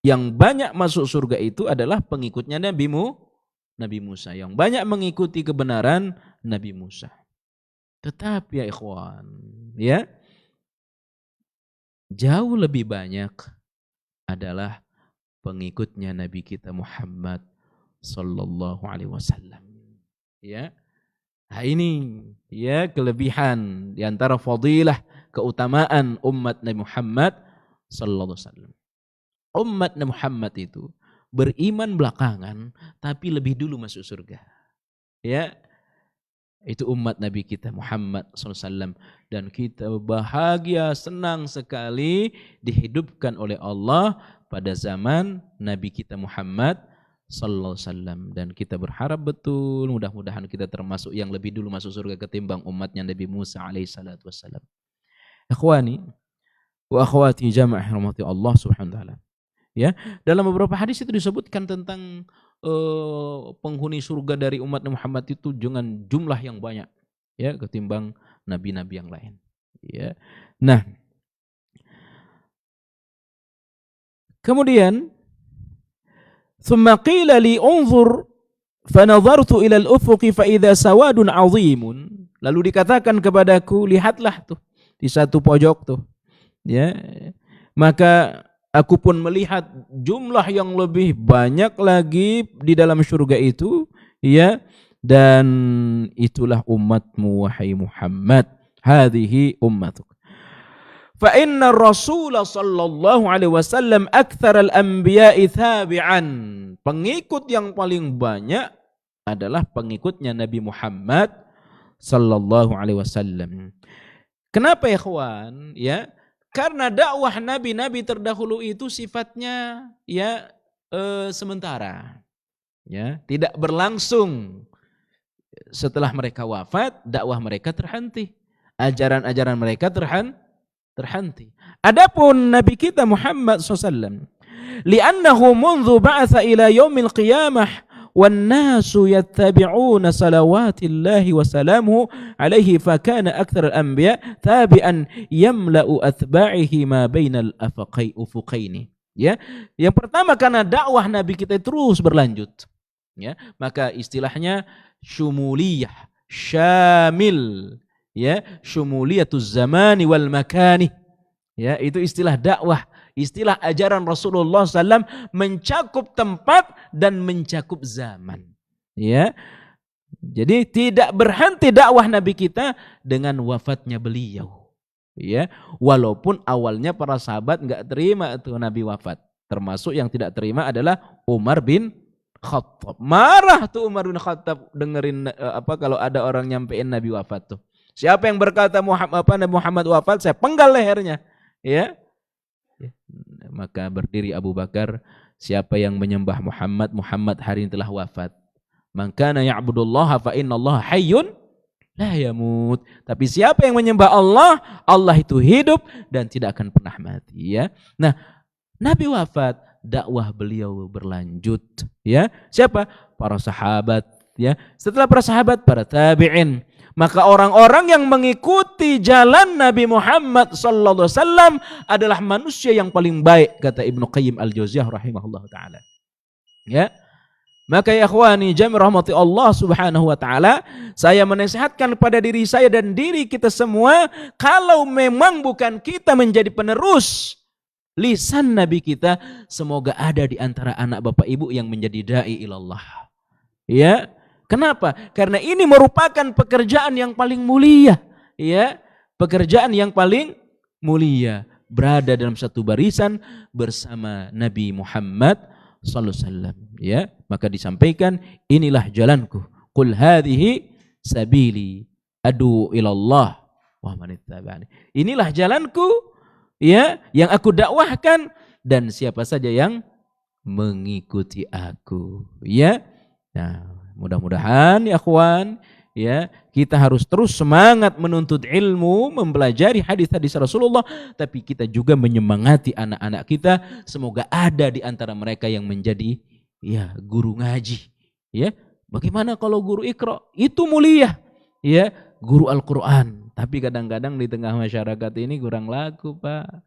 yang banyak masuk surga itu adalah pengikutnya Nabi Musa, yang banyak mengikuti kebenaran Nabi Musa. Tetapi ya ikhwan, ya, jauh lebih banyak adalah pengikutnya Nabi kita Muhammad sallallahu alaihi wasallam. Ya. Nah, ini ya kelebihan di antara fadilah keutamaan umat Nabi Muhammad sallallahu alaihi wasallam. Umat Nabi Muhammad itu beriman belakangan tapi lebih dulu masuk surga. Ya. Itu umat Nabi kita Muhammad SAW. Dan kita bahagia, senang sekali dihidupkan oleh Allah pada zaman Nabi kita Muhammad SAW. Dan kita berharap betul, mudah-mudahan kita termasuk yang lebih dulu masuk surga ketimbang umatnya Nabi Musa alaihissalatu wassalam. Ikhwani wa akhwati jamaah rahmati Allah subhanahu wa ta'ala. Ya, dalam beberapa hadis itu disebutkan tentang penghuni surga dari umat Muhammad itu dengan jumlah yang banyak, ya, ketimbang nabi-nabi yang lain, ya. Nah, kemudian thumma qila li unzur fanadhartu ila al-ufuq fa idza sawadun 'azimun, lalu dikatakan kepadaku, lihatlah tuh di satu pojok tuh, ya, maka aku pun melihat jumlah yang lebih banyak lagi di dalam surga itu, ya, dan itulah umatmu wahai Muhammad. Hadhihi ummatuk. Fa inna Rasul sallallahu alaihi wasallam aktsar al-anbiya'i tabi'an. Pengikut yang paling banyak adalah pengikutnya Nabi Muhammad sallallahu alaihi wasallam. Kenapa ya kawan? Ya, karena dakwah nabi-nabi terdahulu itu sifatnya, ya, sementara, ya, tidak berlangsung. Setelah mereka wafat, dakwah mereka terhenti, ajaran-ajaran mereka terhenti. Adapun Nabi kita Muhammad SAW, li'annahu mundu ba'atha ila yaumil qiyamah والناس يتبعون صلوات الله وسلامه عليه فكان أكثر الأنبياء تابعا يملأ أتباعه ما بين الأفقين. Ya, yang pertama karena dakwah Nabi kita terus berlanjut, ya, maka istilahnya syumuliyah, syamil, ya, syumuliyatuz zamani wal makani, ya, itu istilah dakwah. Istilah ajaran Rasulullah SAW mencakup tempat dan mencakup zaman. Ya, jadi tidak berhenti dakwah Nabi kita dengan wafatnya beliau. Ya, walaupun awalnya para sahabat nggak terima itu Nabi wafat. Termasuk yang tidak terima adalah Umar bin Khattab. Marah tuh Umar bin Khattab dengerin kalau ada orang nyampein Nabi wafat tuh. Siapa yang berkata Nabi Muhammad wafat, saya penggal lehernya. Ya. Maka berdiri Abu Bakar, siapa yang menyembah Muhammad, Muhammad hari ini telah wafat. Man kana ya'budullaha fa innallaha hayyun la yamut. Tapi siapa yang menyembah Allah, Allah itu hidup dan tidak akan pernah mati, ya. Nah, Nabi wafat, dakwah beliau berlanjut, ya. Siapa? Para sahabat, ya. Setelah para sahabat, para tabi'in. Maka orang-orang yang mengikuti jalan Nabi Muhammad sallallahu alaihi wasallam adalah manusia yang paling baik, kata Ibnu Qayyim Al-Jauziyah rahimahullah taala. Ya. Maka ya ikhwani jami'an rahmati Allah Subhanahu wa taala, saya menasihatkan kepada diri saya dan diri kita semua, kalau memang bukan kita menjadi penerus lisan Nabi kita, semoga ada di antara anak bapak ibu yang menjadi dai ilallah. Ya. Kenapa? Karena ini merupakan pekerjaan yang paling mulia, ya, pekerjaan yang paling mulia. berada dalam satu barisan bersama Nabi Muhammad sallallahu alaihi wasallam. Ya, maka disampaikan, inilah jalanku. Qul hadhihi sabili adu ilallah wa man ittaba'ani. Inilah jalanku, ya, yang aku dakwahkan, dan siapa saja yang mengikuti aku. Ya. Nah, mudah-mudahan ya akhwan, ya, kita harus terus semangat menuntut ilmu, mempelajari hadis-hadis Rasulullah, tapi kita juga menyemangati anak-anak kita, semoga ada di antara mereka yang menjadi, ya, guru ngaji. Ya, bagaimana kalau guru Iqra? Itu mulia, ya, guru Al-Qur'an. Tapi kadang-kadang di tengah masyarakat ini kurang laku, Pak.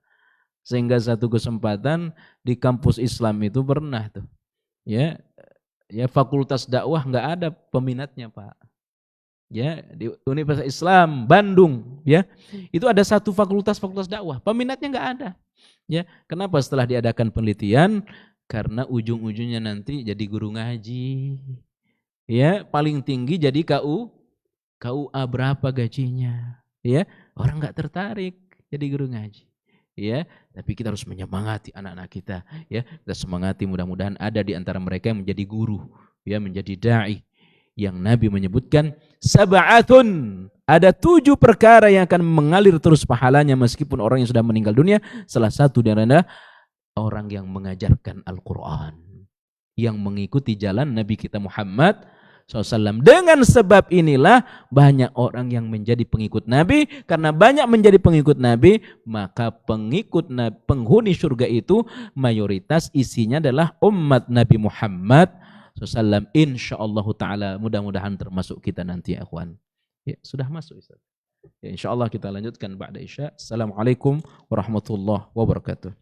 Sehingga satu kesempatan di kampus Islam itu pernah tuh, ya, fakultas dakwah nggak ada peminatnya, Pak. Ya, di Universitas Islam Bandung, ya, itu ada satu fakultas dakwah, peminatnya nggak ada. Ya, kenapa? Setelah diadakan penelitian, karena ujung-ujungnya nanti jadi guru ngaji. Ya, paling tinggi jadi KUA berapa gajinya? Ya, orang nggak tertarik jadi guru ngaji. Ya, tapi kita harus menyemangati anak-anak kita. Ya, kita semangati, mudah-mudahan ada di antara mereka yang menjadi guru, ya, menjadi dai. Yang Nabi menyebutkan sab'atun, ada 7 perkara yang akan mengalir terus pahalanya meskipun orang yang sudah meninggal dunia. Salah satu dari anda orang yang mengajarkan Al-Quran, yang mengikuti jalan Nabi kita Muhammad SAW. Dengan sebab inilah banyak orang yang menjadi pengikut Nabi. Karena banyak menjadi pengikut Nabi, maka pengikut Nabi, penghuni surga itu mayoritas isinya adalah umat Nabi Muhammad SAW. InsyaAllah ta'ala, mudah-mudahan termasuk kita nanti ya akhwan. Ya, sudah masuk Ustaz. Ya, InsyaAllah kita lanjutkan ba'da isya. Assalamualaikum warahmatullahi wabarakatuh.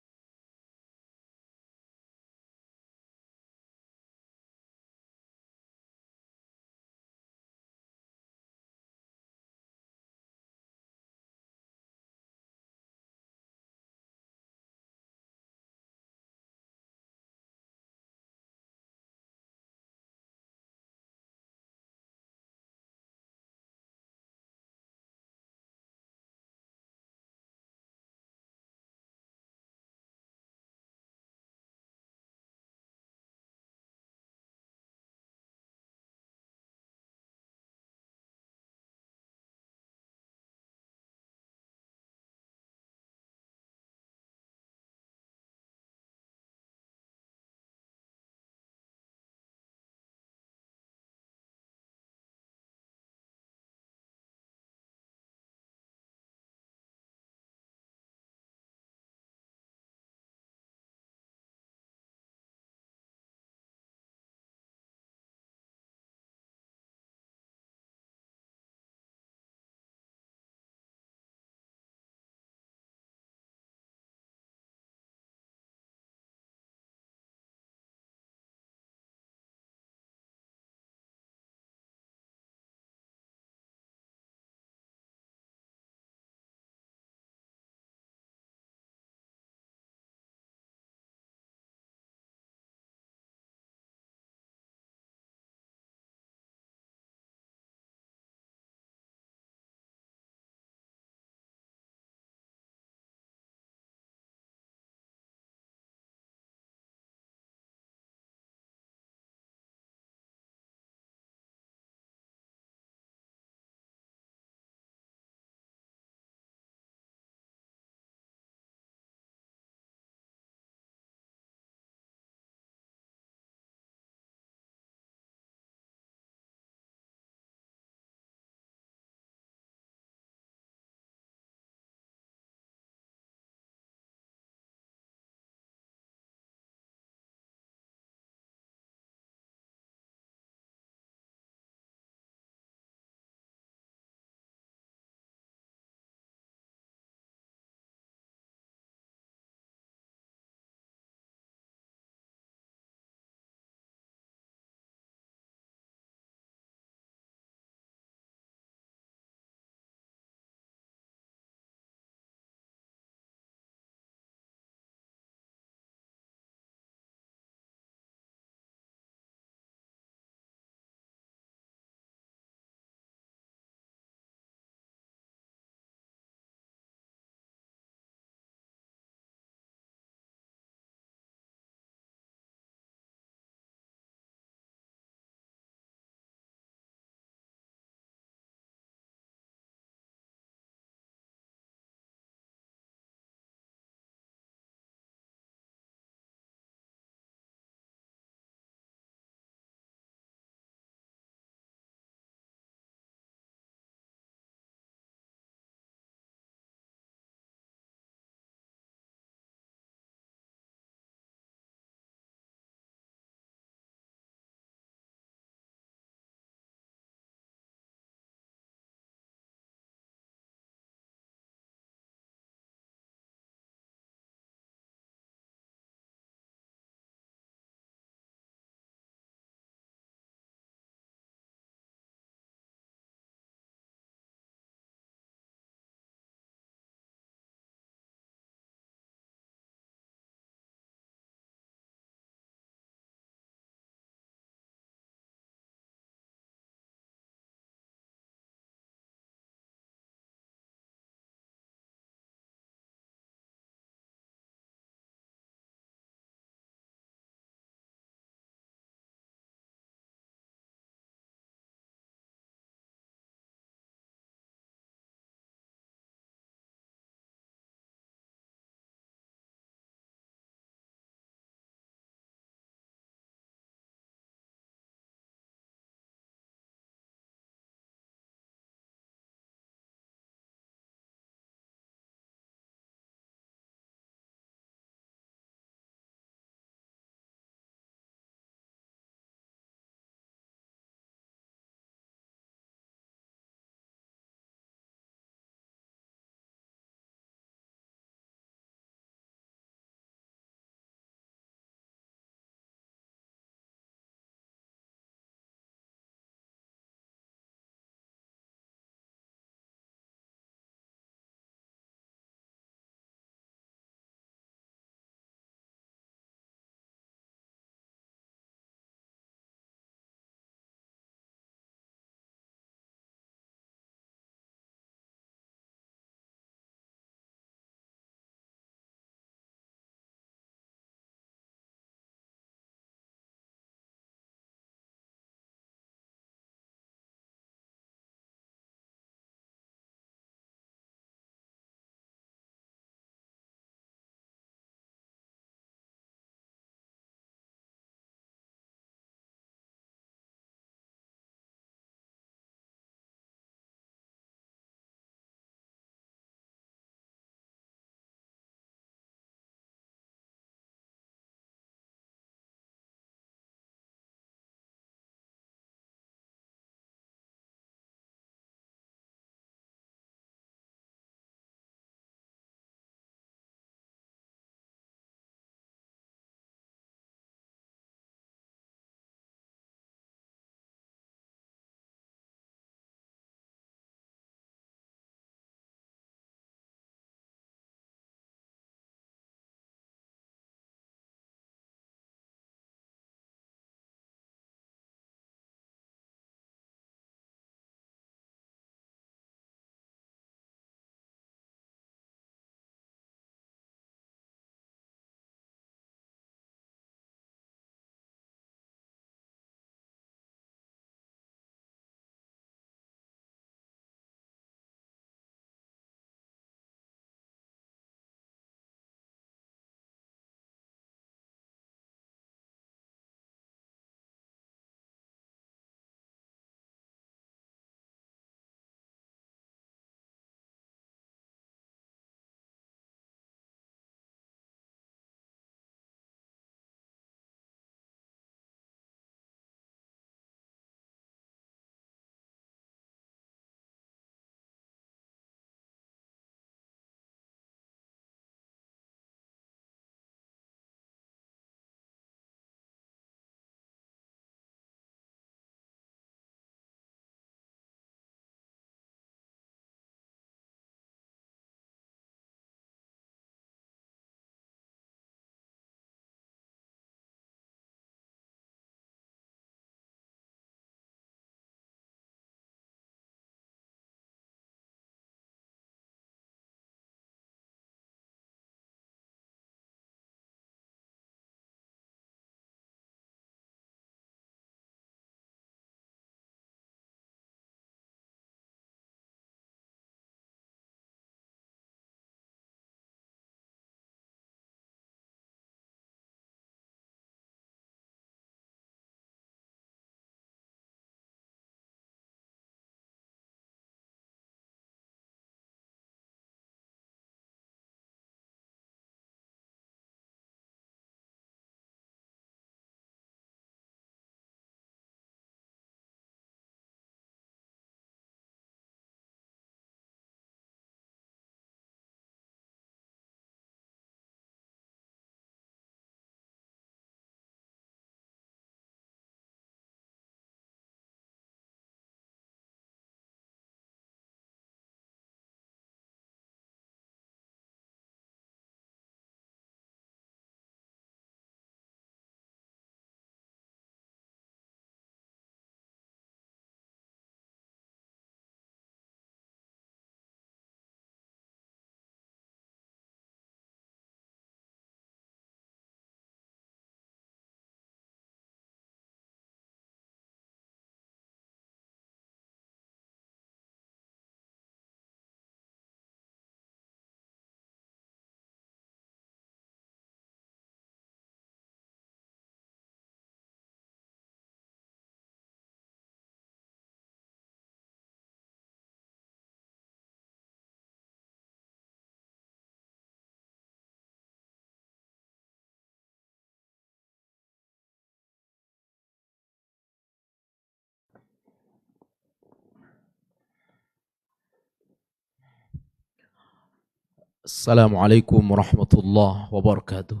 Assalamualaikum warahmatullahi wabarakatuh.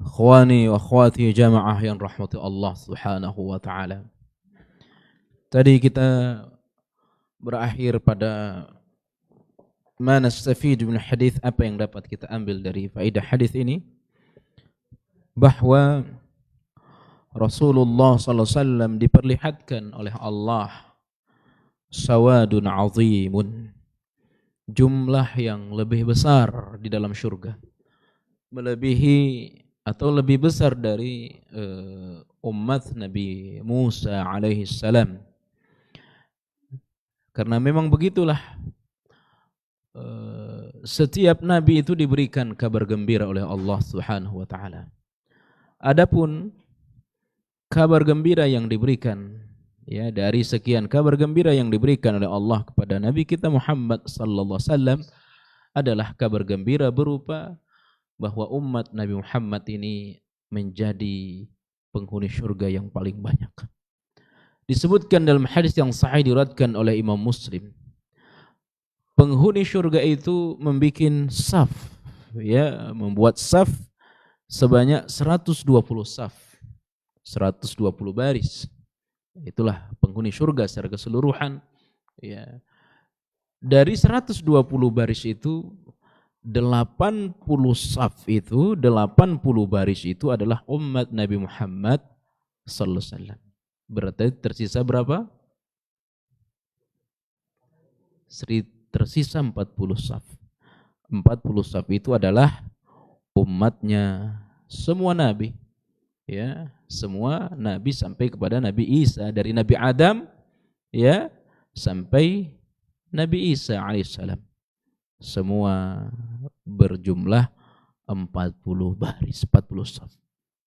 Akhwani wa akhwati jamaah yang rahmati Allah subhanahu wa ta'ala. Tadi kita berakhir pada ma nastafid min hadis, apa yang dapat kita ambil dari faedah hadis ini, bahwa Rasulullah sallallahu alaihi wasallam diperlihatkan oleh Allah sawadun azimun, jumlah yang lebih besar di dalam syurga, melebihi atau lebih besar dari umat Nabi Musa alaihi salam. Karena memang begitulah, setiap nabi itu diberikan kabar gembira oleh Allah Subhanahu wa taala. Adapun kabar gembira yang diberikan, ya, dari sekian kabar gembira yang diberikan oleh Allah kepada Nabi kita Muhammad sallallahu alaihi wasallam adalah kabar gembira berupa bahwa umat Nabi Muhammad ini menjadi penghuni surga yang paling banyak. Disebutkan dalam hadis yang sahih diriwayatkan oleh Imam Muslim, penghuni surga itu membuat saf, ya, membuat saf sebanyak 120 saf, 120 baris. Itulah penghuni surga secara keseluruhan, ya. Dari 120 baris itu 80 saf itu, 80 baris itu adalah umat Nabi Muhammad sallallahu alaihi wasallam. Berarti tersisa berapa? Tersisa 40 saf. 40 saf itu adalah umatnya semua nabi, ya, semua nabi sampai kepada Nabi Isa, dari Nabi Adam, ya, sampai Nabi Isa alaihissalam, semua berjumlah 40 baris, 40 saf.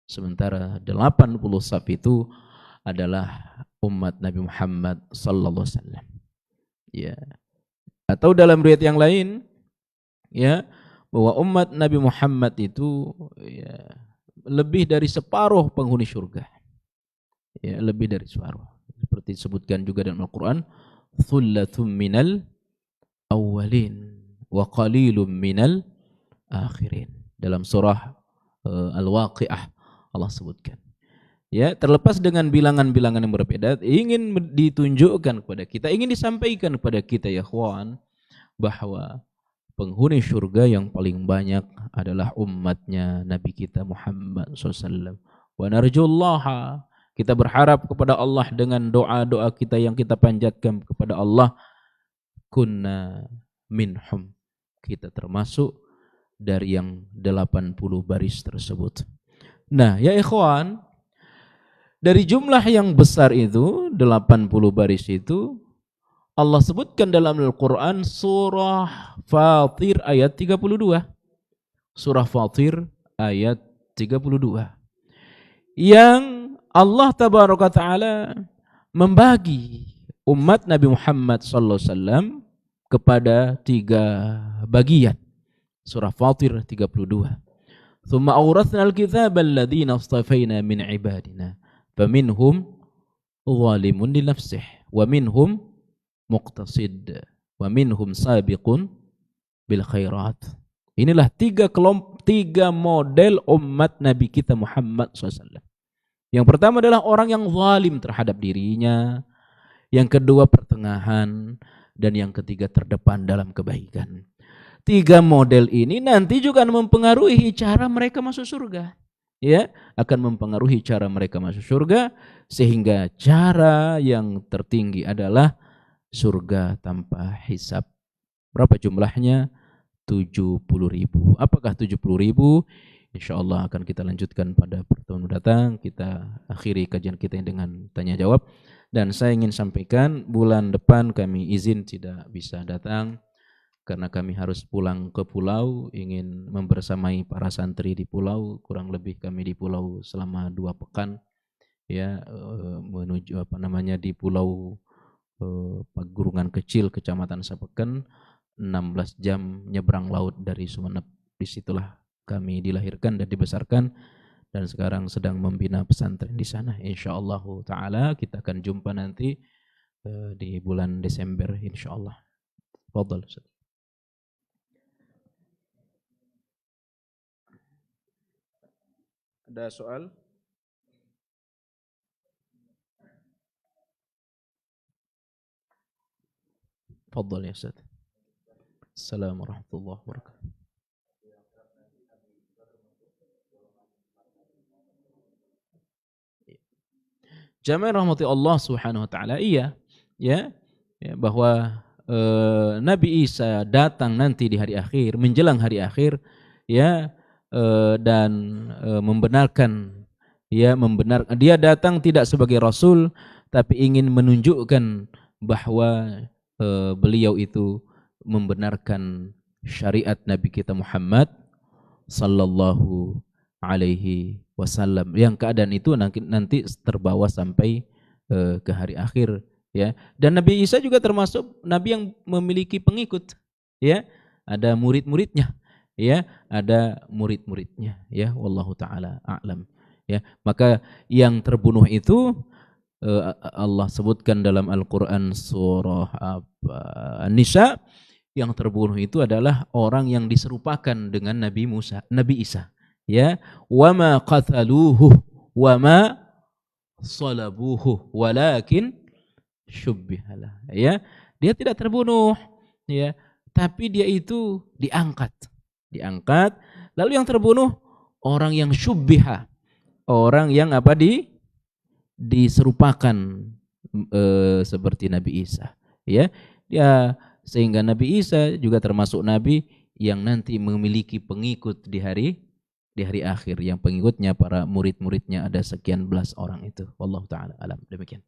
Sementara 80 saf itu adalah umat Nabi Muhammad sallallahu alaihi wasallam. Ya. Atau dalam riwayat yang lain, ya, bahwa umat Nabi Muhammad itu, ya, lebih dari separuh penghuni surga. Ya, lebih dari separuh. Seperti disebutkan juga dalam Al-Qur'an, "Thullatsum minal awwalin wa qalilum minal akhirin." Dalam surah Al-Waqiah Allah sebutkan. Ya, terlepas dengan bilangan-bilangan yang berbeda, ingin ditunjukkan kepada kita, ingin disampaikan kepada kita, ya kawan, bahwa penghuni surga yang paling banyak adalah umatnya Nabi kita Muhammad SAW. Wa narjullaha, kita berharap kepada Allah dengan doa-doa kita yang kita panjatkan kepada Allah, kunna minhum, kita termasuk dari yang 80 baris tersebut. Nah, ya ikhwan, dari jumlah yang besar itu, 80 baris itu, Allah sebutkan dalam Al-Quran surah Fatir ayat 32. Surah Fatir ayat 32. Yang Allah Tabaraka Ta'ala membagi umat Nabi Muhammad SAW kepada 3 bagian. Surah Fatir 32. Thumma awrathna al-kitab alladhina astafayna min ibadina. Faminhum zalimun li nafsih wa minhum muqtasid wa minhum sabiqun bil khairat. Inilah 3 model umat Nabi kita Muhammad SAW. Yang pertama adalah orang yang zalim terhadap dirinya, yang kedua pertengahan, dan yang ketiga terdepan dalam kebaikan. 3 model ini nanti juga mempengaruhi cara mereka masuk surga. Ya, akan mempengaruhi cara mereka masuk surga, sehingga cara yang tertinggi adalah surga tanpa hisab. Berapa jumlahnya? 70.000. Apakah 70.000? Insyaallah akan kita lanjutkan pada pertemuan mendatang. Kita akhiri kajian kita dengan tanya jawab. Dan saya ingin sampaikan, bulan depan kami izin tidak bisa datang karena kami harus pulang ke pulau, ingin membersamai para santri di pulau. Kurang lebih kami di pulau selama 2 pekan, ya, menuju di pulau Pagurungan Kecil, Kecamatan Sapeken, 16 jam nyebrang laut dari Sumeneb. Disitulah kami dilahirkan dan dibesarkan, dan sekarang sedang membina pesantren di sana. Insyaallah taala kita akan jumpa nanti di bulan Desember insyaallah. Fadhal Ustaz. Ada soal? Fadhal ya Ustaz. Assalamualaikum warahmatullahi wabarakatuh. Jamaah rahmati Allah Subhanahu wa taala. Iya, ya, bahwa Nabi Isa datang nanti di hari akhir, menjelang hari akhir, ya, dan membenarkan, ya, dia datang tidak sebagai rasul, tapi ingin menunjukkan bahwa beliau itu membenarkan syariat Nabi kita Muhammad sallallahu alaihi wasallam, yang keadaan itu nanti terbawa sampai ke hari akhir, ya. Dan Nabi Isa juga termasuk nabi yang memiliki pengikut, ya. Ada murid-muridnya, ya, ya. Wallahu taala a'lam, ya. Maka yang terbunuh itu Allah sebutkan dalam Al-Qur'an surah An-Nisa, yang terbunuh itu adalah orang yang diserupakan dengan Nabi Isa, ya. Wama qataluhu wama salabuhu walakin syubbihalah, ya. Dia tidak terbunuh, ya, tapi dia itu diangkat. Lalu yang terbunuh orang yang syubbiha, orang yang diserupakan seperti Nabi Isa, ya. Sehingga Nabi Isa juga termasuk nabi yang nanti memiliki pengikut di hari akhir, yang pengikutnya para murid-muridnya ada sekian belas orang itu. Wallahu taala alam. Demikian.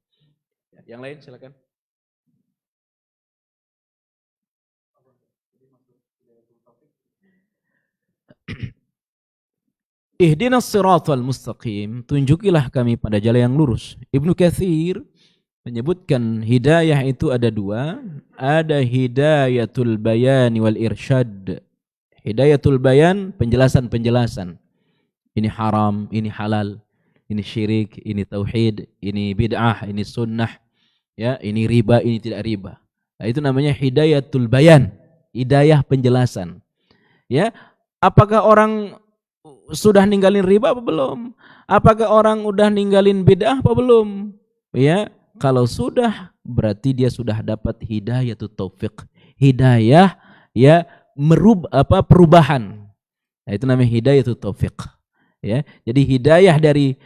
Yang lain silakan. Ihdinas siratal mustaqim, tunjukilah kami pada jalan yang lurus. Ibnu Katsir menyebutkan hidayah itu ada dua, ada hidayatul bayan wal irsyad. Hidayatul bayan, penjelasan. Ini haram, ini halal, ini syirik, ini tauhid, ini bid'ah, ini sunnah, ya, ini riba, ini tidak riba. Nah, itu namanya hidayatul bayan, hidayah penjelasan. Ya, apakah orang sudah ninggalin riba apa belum? Apakah orang udah ninggalin bid'ah apa belum? Ya, kalau sudah, berarti dia sudah dapat hidayatut taufik. Hidayah, ya, perubahan. Nah, itu namanya hidayatut taufik. Ya, jadi hidayah dari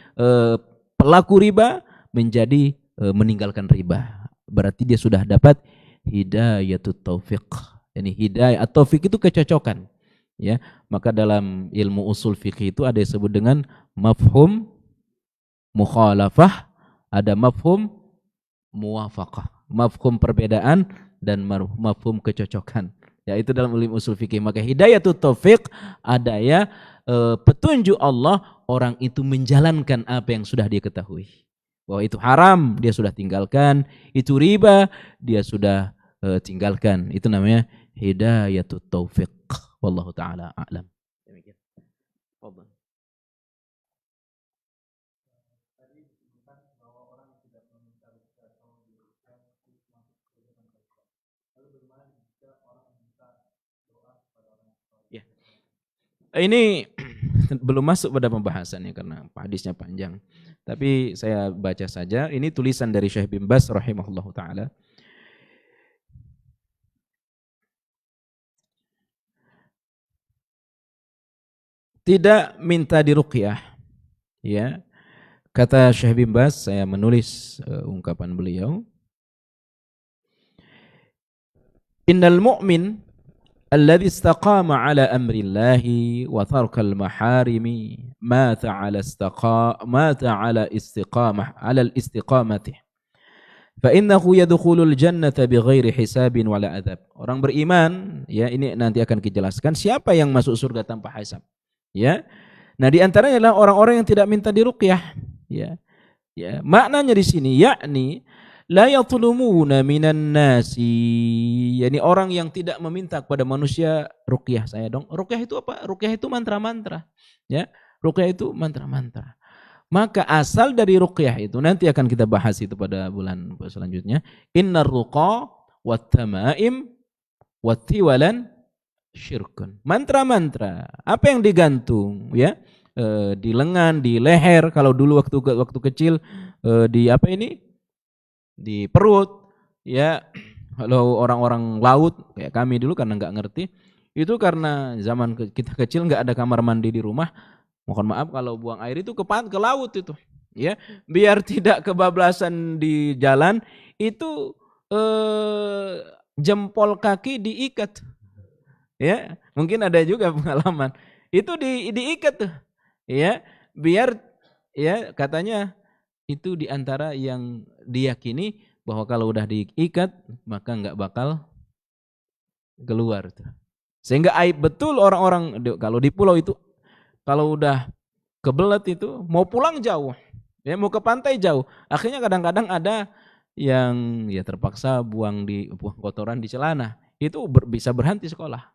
pelaku riba menjadi meninggalkan riba. Berarti dia sudah dapat hidayatut taufik. Yani hidayah atau taufik itu kecocokan. Ya, maka dalam ilmu usul fikih itu ada yang disebut dengan mafhum mukhalafah, ada mafhum muwafaqah, mafhum perbedaan dan mafhum kecocokan. Ya, itu dalam ilmu usul fikih. Maka hidayatut taufik ada ya petunjuk Allah, orang itu menjalankan apa yang sudah dia ketahui. Bahwa itu haram, dia sudah tinggalkan, itu riba, dia sudah tinggalkan. Itu namanya hidayatut taufik. Wallahu taala a'lam. Demikian. Fadhal. Ya. Ini belum masuk pada pembahasannya karena hadisnya panjang. Tapi saya baca saja. Ini tulisan dari Syekh bin Baz rahimahullahu taala. Tidak minta diruqyah, ya. Kata Syekh bin Baz, saya menulis ungkapan beliau. Innal mu'min alladhi istaqama ala amrillahi wa tarkal maharimi mata ala istiqamah ala al-istiqamati fa innahu yadkhulul jannata bighairi hisabin wala adzab. Orang beriman, ya, ini nanti akan dijelaskan siapa yang masuk surga tanpa hisab, ya. Nah, di antaranya adalah orang-orang yang tidak minta diruqyah, ya. Ya, maknanya di sini yakni la yatlumuna minan nasi, yakni orang yang tidak meminta kepada manusia ruqyah saya dong. Ruqyah itu apa? Ruqyah itu mantra-mantra, ya. Ruqyah itu mantra-mantra. Maka asal dari ruqyah itu nanti akan kita bahas itu pada bulan selanjutnya. Innar ruqa wat tamaim wat tiwalan syirkun. Mantra-mantra, apa yang digantung, ya? di lengan, di leher. Kalau dulu waktu kecil di apa ini? Di perut. Ya, kalau orang-orang laut kayak kami dulu karena nggak ngerti, itu karena zaman kita kecil nggak ada kamar mandi di rumah. Mohon maaf kalau buang air itu ke laut itu. Ya, biar tidak kebablasan di jalan itu jempol kaki diikat. Ya, mungkin ada juga pengalaman. Itu diikat tuh. Ya, biar ya katanya itu diantara yang diyakini bahwa kalau udah diikat maka nggak bakal keluar tuh. Sehingga aib betul orang-orang kalau di pulau itu kalau udah kebelet itu mau pulang jauh. Ya, mau ke pantai jauh. Akhirnya kadang-kadang ada yang ya terpaksa buang kotoran di celana. Itu bisa berhenti sekolah.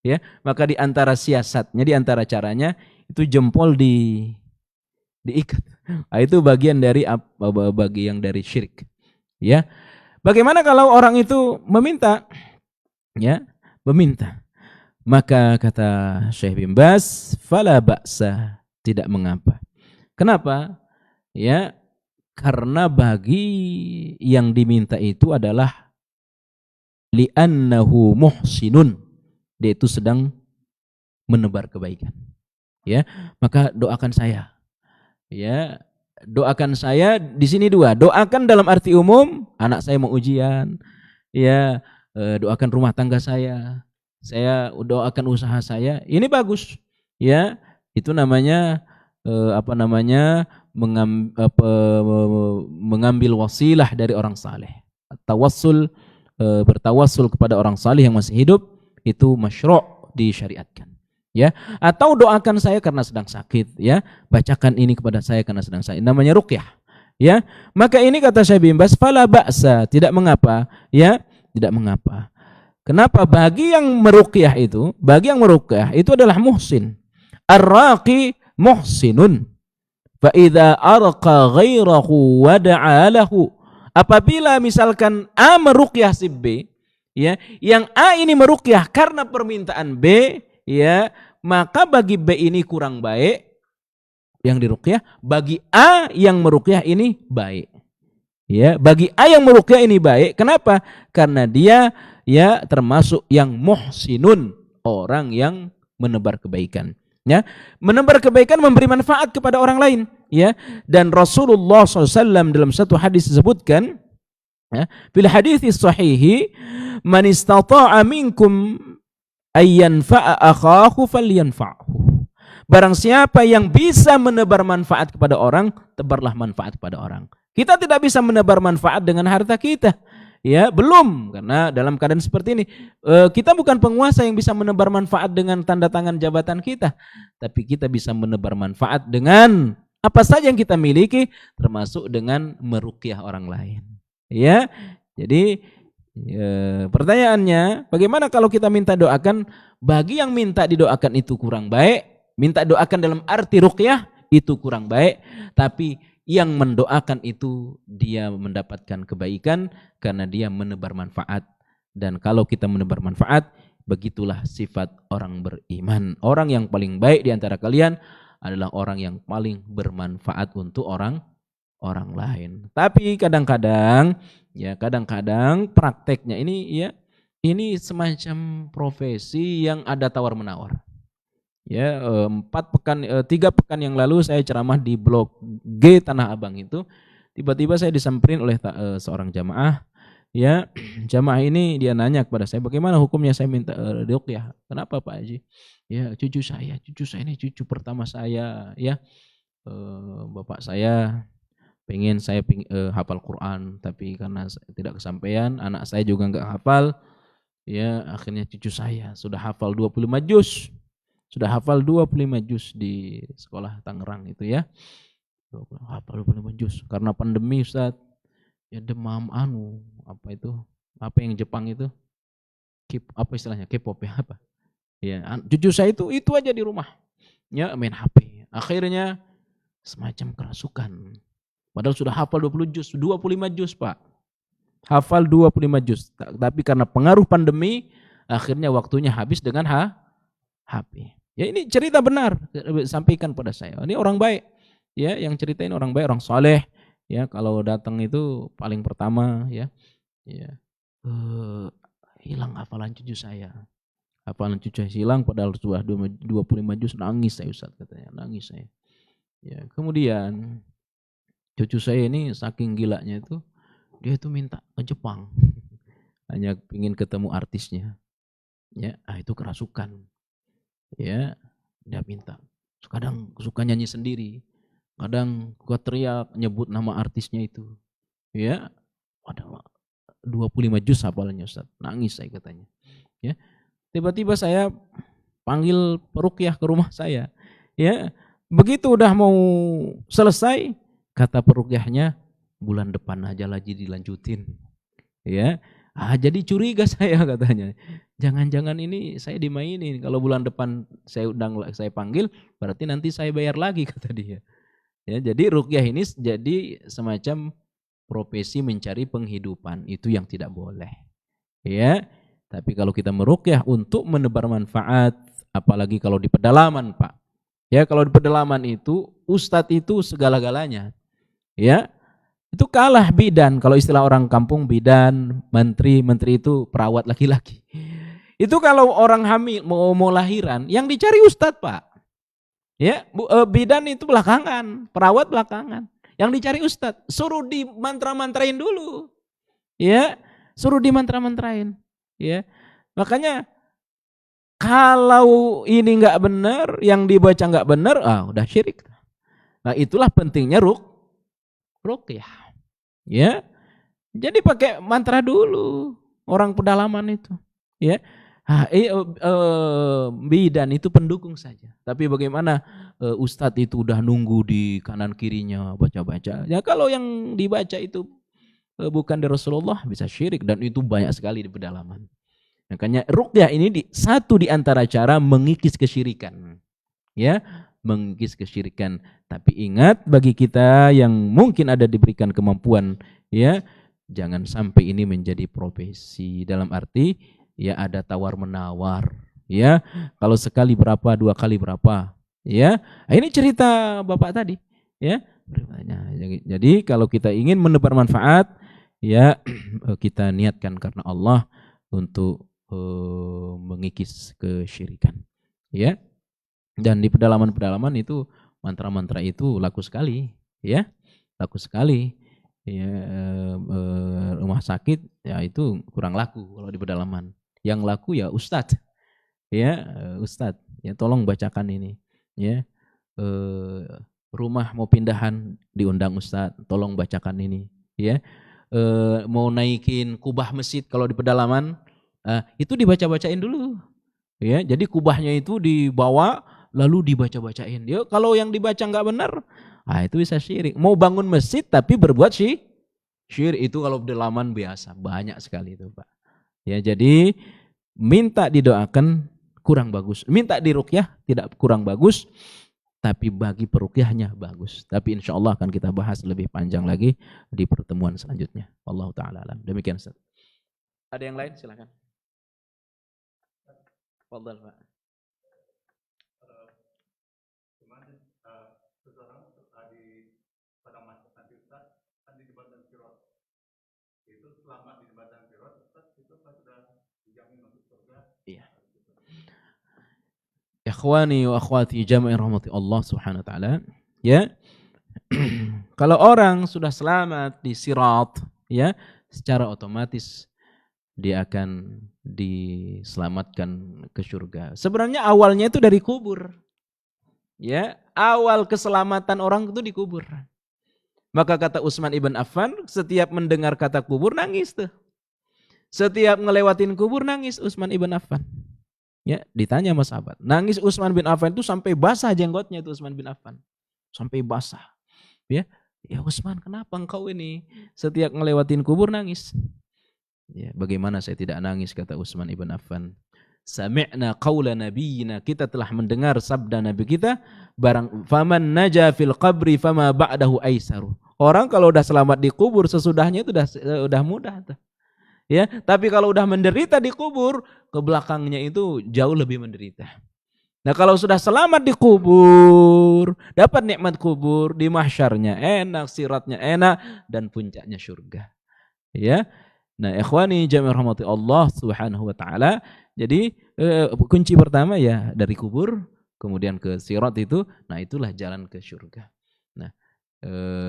Ya, maka di antara siasatnya, di antara caranya itu jempol diikat. Nah, itu bagian dari syirik. Ya. Bagaimana kalau orang itu meminta? Ya, meminta. Maka kata Syekh bin Baz, fala ba'sa, tidak mengapa. Kenapa? Ya, karena bagi yang diminta itu adalah li'annahu muhsinun. Dia itu sedang menebar kebaikan. Ya, maka doakan saya. Ya, doakan saya di sini dua. Doakan dalam arti umum, anak saya mau ujian. Ya, doakan rumah tangga saya. Saya doakan usaha saya. Ini bagus. Ya, itu namanya mengambil wasilah dari orang saleh. Tawassul, bertawassul kepada orang saleh yang masih hidup itu masyru' disyariatkan. Ya, atau doakan saya karena sedang sakit, ya. Bacakan ini kepada saya karena sedang sakit. Namanya ruqyah. Ya. Maka ini kata Syekh bin Baz, fala ba'sa, tidak mengapa, ya, tidak mengapa. Kenapa? Bagi yang meruqyah itu adalah muhsin. Ar-raqi muhsinun. Fa idza arqa ghairahu wa da'a lahu. Apabila misalkan A meruqyah si B, ya, yang A ini meruqyah karena permintaan B, ya, maka bagi B ini kurang baik yang diruqyah, bagi A yang meruqyah ini baik. Ya, bagi A yang meruqyah ini baik. Kenapa? Karena dia ya termasuk yang muhsinun, orang yang menebar kebaikan. Ya, menebar kebaikan memberi manfaat kepada orang lain. Ya, dan Rasulullah SAW dalam satu hadis disebutkan, ya, fil hadits sahihi, man istata'a minkum ayyanfa'a akhahu falyanfa'hu. Barang siapa yang bisa menebar manfaat kepada orang, tebarlah manfaat kepada orang. Kita tidak bisa menebar manfaat dengan harta kita. Ya, belum, karena dalam keadaan seperti ini kita bukan penguasa yang bisa menebar manfaat dengan tanda tangan jabatan kita, tapi kita bisa menebar manfaat dengan apa saja yang kita miliki, termasuk dengan meruqyah orang lain. Ya, jadi pertanyaannya, bagaimana kalau kita minta doakan? Bagi yang minta didoakan itu kurang baik, minta doakan dalam arti ruqyah itu kurang baik, tapi yang mendoakan itu dia mendapatkan kebaikan karena dia menebar manfaat. Dan kalau kita menebar manfaat, begitulah sifat orang beriman. Orang yang paling baik di antara kalian adalah orang yang paling bermanfaat untuk orang lain. Tapi kadang-kadang prakteknya ini, ya, ini semacam profesi yang ada tawar-menawar. Ya, 3 pekan yang lalu saya ceramah di Blok G Tanah Abang itu, tiba-tiba saya disamperin oleh seorang jamaah. Ya, jamaah ini dia nanya kepada saya, bagaimana hukumnya saya minta ruqyah? Kenapa Pak Haji? Ya, cucu saya ini cucu pertama saya, ya. Bapak saya pengen saya hafal Quran, tapi karena tidak kesampaian, anak saya juga enggak hafal. Ya, akhirnya cucu saya sudah hafal 25 juz. Sudah hafal 25 juz di sekolah Tangerang itu, ya. Hafal 25 juz. Karena pandemi Ustaz, ya demam apa yang Jepang itu? Apa istilahnya? K-pop ya apa? Ya, cucu saya itu aja di rumah. Ya, main HP. Akhirnya semacam kerasukan. Padahal sudah hafal 20 juz, 25 juz, Pak. Hafal 25 juz. Tapi karena pengaruh pandemi, akhirnya waktunya habis dengan HP. Ya ini cerita benar, sampaikan pada saya. Ini orang baik. Ya, yang cerita ini orang baik, orang soleh. Ya, kalau datang itu paling pertama ya, ya hilang hafalan cucu saya. Hafalan cucu saya hilang padahal sudah 25 juz, nangis saya Ustaz katanya, nangis saya. Ya, kemudian cucu saya ini saking gilanya itu, dia itu minta ke Jepang. Hanya ingin ketemu artisnya. Ya, itu kerasukan. Ya, dia minta. Kadang suka nyanyi sendiri, kadang suka teriak nyebut nama artisnya itu. Ya, ada 25 juz hafalannya Ustaz. Nangis saya katanya. Ya, tiba-tiba saya panggil peruqyah ke rumah saya. Ya, begitu udah mau selesai, kata peruqyahnya, bulan depan aja lagi dilanjutin. Ya, jadi curiga saya katanya. Jangan-jangan ini saya dimainin. Kalau bulan depan saya panggil, berarti nanti saya bayar lagi kata dia. Ya, jadi ruqyah ini jadi semacam profesi mencari penghidupan, itu yang tidak boleh. Ya, tapi kalau kita meruqyah untuk menebar manfaat, apalagi kalau di pedalaman, Pak. Ya, kalau di pedalaman itu ustadz itu segala-galanya. Ya, itu kalah bidan. Kalau istilah orang kampung, bidan, menteri itu perawat laki-laki. Itu kalau orang hamil mau lahiran, yang dicari ustadz, Pak. Ya, bidan itu belakangan, perawat belakangan. Yang dicari ustadz, suruh dimantra-mantrain dulu. Ya, suruh dimantra-mantrain. Ya, makanya kalau ini nggak benar, yang dibaca nggak benar, udah syirik. Nah, itulah pentingnya ruqyah. Ya, jadi pakai mantra dulu orang pedalaman itu. Ya, bidan itu pendukung saja. Tapi bagaimana ustadz itu udah nunggu di kanan kirinya baca-baca. Ya kalau yang dibaca itu bukan dari Rasulullah bisa syirik, dan itu banyak sekali di pedalaman. Makanya ruqyah ini satu di antara cara mengikis kesyirikan. Ya, mengikis kesyirikan. Tapi ingat, bagi kita yang mungkin ada diberikan kemampuan, ya, jangan sampai ini menjadi profesi. Dalam arti ya ada tawar menawar. Ya, kalau sekali berapa, 2 kali berapa. Ya, ini cerita Bapak tadi. Ya, jadi kalau kita ingin menebar manfaat, ya kita niatkan karena Allah untuk mengikis kesyirikan. Ya. Dan di pedalaman-pedalaman itu mantra-mantra itu laku sekali, ya. Laku sekali. Ya, rumah sakit ya itu kurang laku kalau di pedalaman. Yang laku ya ustadz. Ya, ustadz, ya tolong bacakan ini, ya. Rumah mau pindahan diundang ustadz, tolong bacakan ini, ya. Mau naikin kubah masjid kalau di pedalaman, itu dibaca-bacain dulu. Ya, jadi kubahnya itu dibawa lalu dibaca-bacain. Ya, kalau yang dibaca nggak benar, itu bisa syirik. Mau bangun masjid tapi berbuat syirik, itu kalau pedalaman biasa, banyak sekali itu, Pak. Ya, jadi minta didoakan kurang bagus. Minta diruqyah tidak kurang bagus, tapi bagi peruqyahnya bagus. Tapi insya Allah akan kita bahas lebih panjang lagi di pertemuan selanjutnya. Wallahu ta'ala alam. Demikian, Ustaz. Ada yang lain? Silakan. Fadhal, Pak. Seseorang pada masa nanti Ustaz kan di jembatan Sirat. Itu selama di jembatan Sirat Ustaz itu sudah dijamin masuk surga. Iya. Ikhwani wa akhwati jami'in rahmati Allah Subhanahu wa taala. Ya. Kalau orang sudah selamat di Sirat, ya, secara otomatis dia akan diselamatkan ke surga. Sebenarnya awalnya itu dari kubur. Ya, awal keselamatan orang itu di kubur. Maka kata Utsman ibn Affan, setiap mendengar kata kubur nangis tuh. Setiap ngelewatin kubur nangis Utsman ibn Affan. Ya, ditanya sama sahabat. Nangis Utsman bin Affan itu sampai basah jenggotnya itu Utsman bin Affan. Sampai basah. Ya, Utsman, kenapa engkau ini setiap ngelewatin kubur nangis? Ya, bagaimana saya tidak nangis, kata Utsman ibn Affan. Sami'na qawla nabiyina, kita telah mendengar sabda nabi kita, barang faman naja fil qabri fama ba'dahu aisaru. Orang kalau udah selamat di kubur, sesudahnya itu udah mudah tuh. Ya, tapi kalau udah menderita di kubur, ke belakangnya itu jauh lebih menderita. Nah kalau sudah selamat di kubur, dapat nikmat kubur, di mahsyarnya enak, siratnya enak, dan puncaknya surga. Ya, nah ikhwani jami'an rahmati Allah subhanahu wa ta'ala. Jadi kunci pertama ya dari kubur, kemudian ke sirat itu, nah itulah jalan ke surga. Nah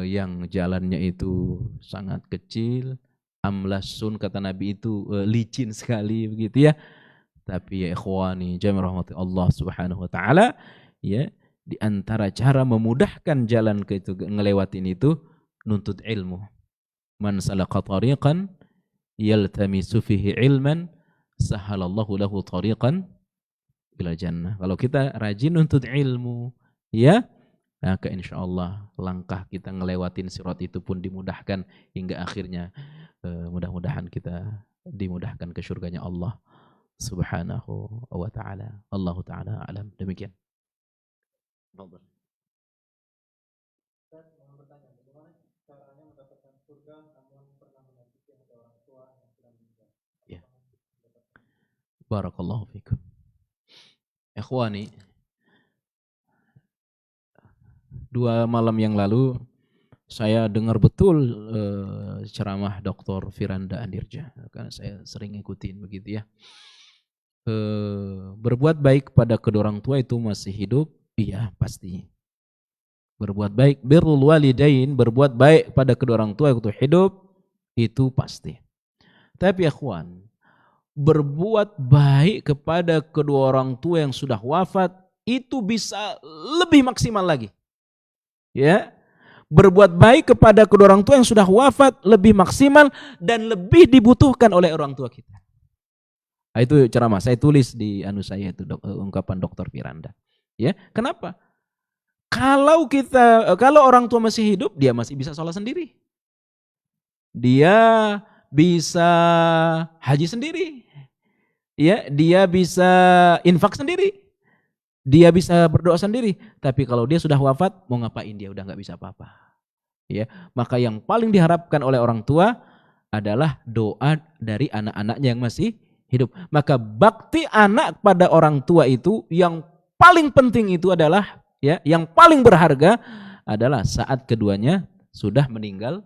yang jalannya itu sangat kecil, amlasun kata Nabi itu licin sekali begitu ya. Tapi ya ikhwani jami'an rahmati Allah subhanahu wa ta'ala, ya di antara cara memudahkan jalan ke itu, ngelewatin itu, nuntut ilmu. Man salaka tariqan yaltamisu fihi ilman sahalallahu lahu tariqan ila jannah. Kalau kita rajin nuntut ilmu, ya, maka insyaallah langkah kita ngelewatin sirat itu pun dimudahkan hingga akhirnya mudah-mudahan kita dimudahkan ke surganya Allah subhanahu wa ta'ala. Allah ta'ala alam. Demikian. Fadhal. Saya mau bertanya, bagaimana caranya mendapatkan surga namun pernah menyakiti hati orang tua yang sudah meninggal? Ya. Barakallahu fikum. Ikhwani, 2 malam yang lalu saya dengar betul ceramah Dr. Firanda Andirja, karena saya sering ngikutin begitu ya. Berbuat baik pada kedua orang tua itu masih hidup, iya pasti. Berbuat baik, birrul walidain, berbuat baik pada kedua orang tua itu hidup, itu pasti. Tapi ikhwan, berbuat baik kepada kedua orang tua yang sudah wafat itu bisa lebih maksimal lagi. Ya, berbuat baik kepada kedua orang tua yang sudah wafat lebih maksimal dan lebih dibutuhkan oleh orang tua kita. Nah, itu ceramah saya tulis di saya itu ungkapan Dr. Firanda. Ya, kenapa? Kalau orang tua masih hidup, dia masih bisa sholat sendiri. Dia bisa haji sendiri. Ya, dia bisa infak sendiri. Dia bisa berdoa sendiri, tapi kalau dia sudah wafat, mau ngapain dia udah nggak bisa apa-apa. Ya, maka yang paling diharapkan oleh orang tua adalah doa dari anak-anaknya yang masih hidup. Maka bakti anak pada orang tua itu yang paling penting itu adalah ya, yang paling berharga adalah saat keduanya sudah meninggal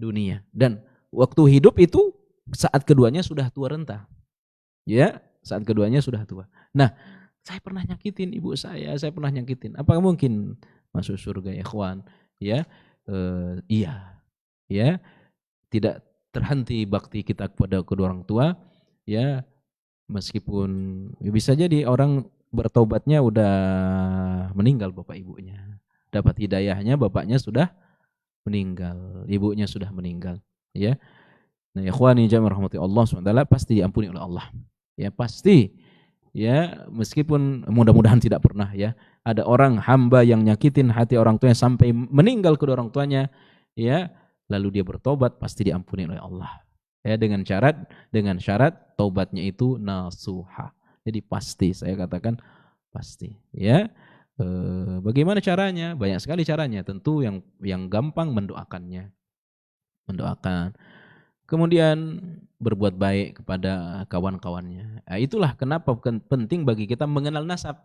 dunia. Dan waktu hidup itu saat keduanya sudah tua renta. Ya, saat keduanya sudah tua. Nah, saya pernah nyakitin ibu saya pernah nyakitin. Apakah mungkin masuk surga ya ikhwan? Ya, iya. Ya, tidak terhenti bakti kita kepada kedua orang tua. Ya, meskipun bisa jadi orang bertobatnya udah meninggal bapak ibunya. Dapat hidayahnya bapaknya sudah meninggal, ibunya sudah meninggal. Ya. Nah, ikhwani jami'an rahmati Allah SWT pasti diampuni oleh Allah. Ya, pasti. Ya, meskipun mudah-mudahan tidak pernah ya. Ada orang hamba yang nyakitin hati orang tuanya sampai meninggal kedua orang tuanya, ya, lalu dia bertobat pasti diampuni oleh Allah. Ya, dengan syarat taubatnya itu nasuha. Jadi pasti, saya katakan pasti, ya. Bagaimana caranya? Banyak sekali caranya. Tentu yang gampang mendoakannya. Mendoakan. Kemudian berbuat baik kepada kawan-kawannya. Nah, itulah kenapa penting bagi kita mengenal nasab.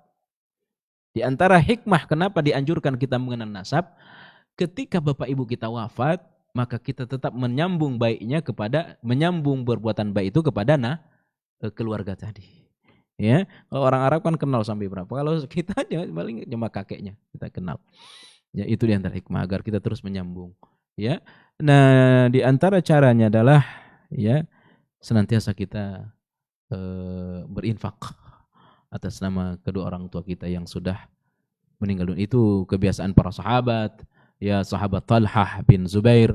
Di antara hikmah kenapa dianjurkan kita mengenal nasab, ketika bapak ibu kita wafat, maka kita tetap menyambung perbuatan baik itu kepada keluarga tadi. Ya, kalau orang Arab kan kenal sampai berapa. Kalau kita paling cuma kakeknya kita kenal. Ya, itu di antara hikmah agar kita terus menyambung. Ya. Nah, di antara caranya adalah ya senantiasa kita berinfak atas nama kedua orang tua kita yang sudah meninggal dunia. Itu kebiasaan para sahabat, ya sahabat Talhah bin Zubair,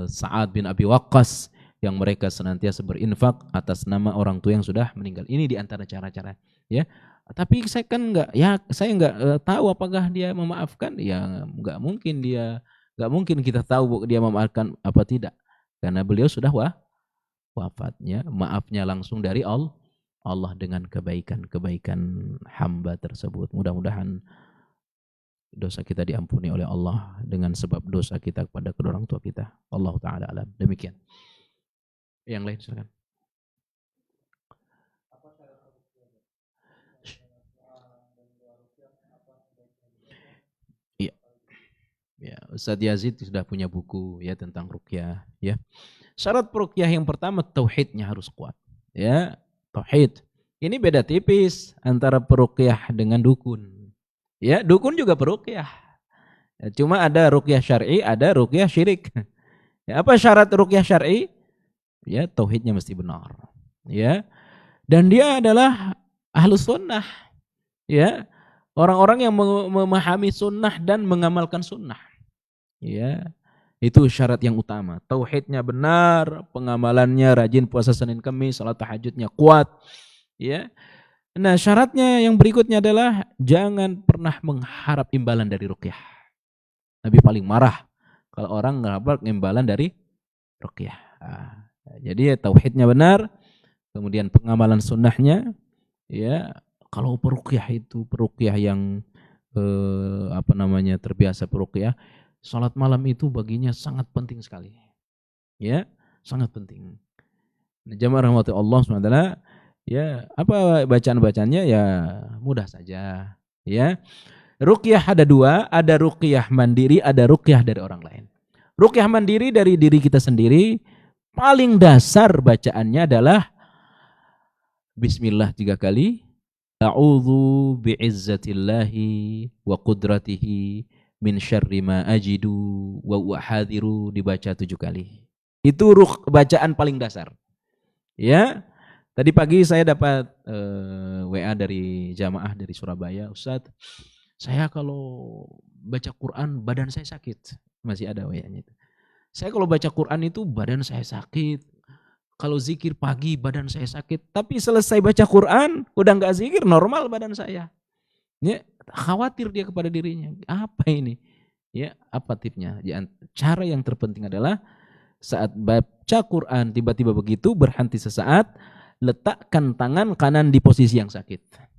Sa'ad bin Abi Waqqas, yang mereka senantiasa berinfak atas nama orang tua yang sudah meninggal. Ini di antara cara-cara, ya. Tapi saya kan nggak tahu apakah dia memaafkan. Ya nggak mungkin kita tahu dia memaafkan apa tidak, karena beliau sudah wafatnya. Maafnya langsung dari Allah dengan kebaikan hamba tersebut. Mudah-mudahan dosa kita diampuni oleh Allah dengan sebab dosa kita kepada kedua orang tua kita. Allah Ta'ala alam. Demikian. Yang lain silakan. Ya, Ustadz Yazid sudah punya buku ya tentang ruqyah ya. Syarat ruqyah yang pertama tauhidnya harus kuat. Ya, tauhid. Ini beda tipis antara peruqyah dengan dukun. Ya, dukun juga peruqyah. Ya, cuma ada ruqyah syar'i, ada ruqyah syirik. Ya, apa syarat ruqyah syar'i? Ya, tauhidnya mesti benar. Ya. Dan dia adalah ahlus sunnah. Ya. Orang-orang yang memahami sunnah dan mengamalkan sunnah. Ya, itu syarat yang utama. Tauhidnya benar, pengamalannya rajin puasa Senin Kamis, salat tahajudnya kuat. Ya. Nah, syaratnya yang berikutnya adalah jangan pernah mengharap imbalan dari ruqyah. Nabi paling marah kalau orang mengharap imbalan dari ruqyah. Nah, jadi tauhidnya benar, kemudian pengamalan sunnahnya. Ya, kalau peruqyah itu peruqyah yang terbiasa peruqyah, salat malam itu baginya sangat penting sekali. Ya, sangat penting. Jamaah rahmati Allah SWT, ya, apa bacaan-bacaannya ya mudah saja, ya. Ruqyah ada dua, ada ruqyah mandiri, ada ruqyah dari orang lain. Ruqyah mandiri dari diri kita sendiri, paling dasar bacaannya adalah Bismillah 3 kali, A'udzu bi'izzatillahi wa qudratihi min syarri ma ajidu wa uhadhiru, dibaca 7 kali. Itu bacaan paling dasar. Ya. Tadi pagi saya dapat WA dari jamaah dari Surabaya, Ustadz, saya kalau baca Quran badan saya sakit. Masih ada WA-nya itu. Saya kalau baca Quran itu badan saya sakit. Kalau zikir pagi badan saya sakit. Tapi selesai baca Quran udah enggak zikir, normal badan saya. Ya, khawatir dia kepada dirinya. Apa ini? Ya, apa tipsnya? Cara yang terpenting adalah saat baca Quran tiba-tiba begitu berhenti sesaat, letakkan tangan kanan di posisi yang sakit.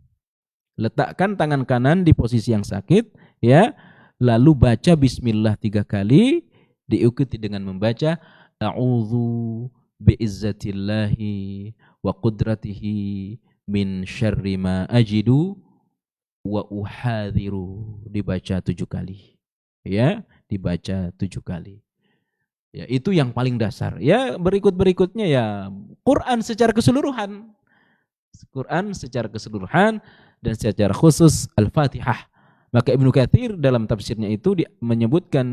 Letakkan tangan kanan di posisi yang sakit, ya. Lalu baca Bismillah 3 kali, diikuti dengan membaca A'udzu bi'izzatillahi wa qudratihi min syarri ma ajidu wa uhadhiru, dibaca 7 kali. Ya, dibaca 7 kali. Ya, itu yang paling dasar. Ya, berikut-berikutnya ya Quran secara keseluruhan. Quran secara keseluruhan dan secara khusus Al-Fatihah. Maka Ibnu Katsir dalam tafsirnya itu menyebutkan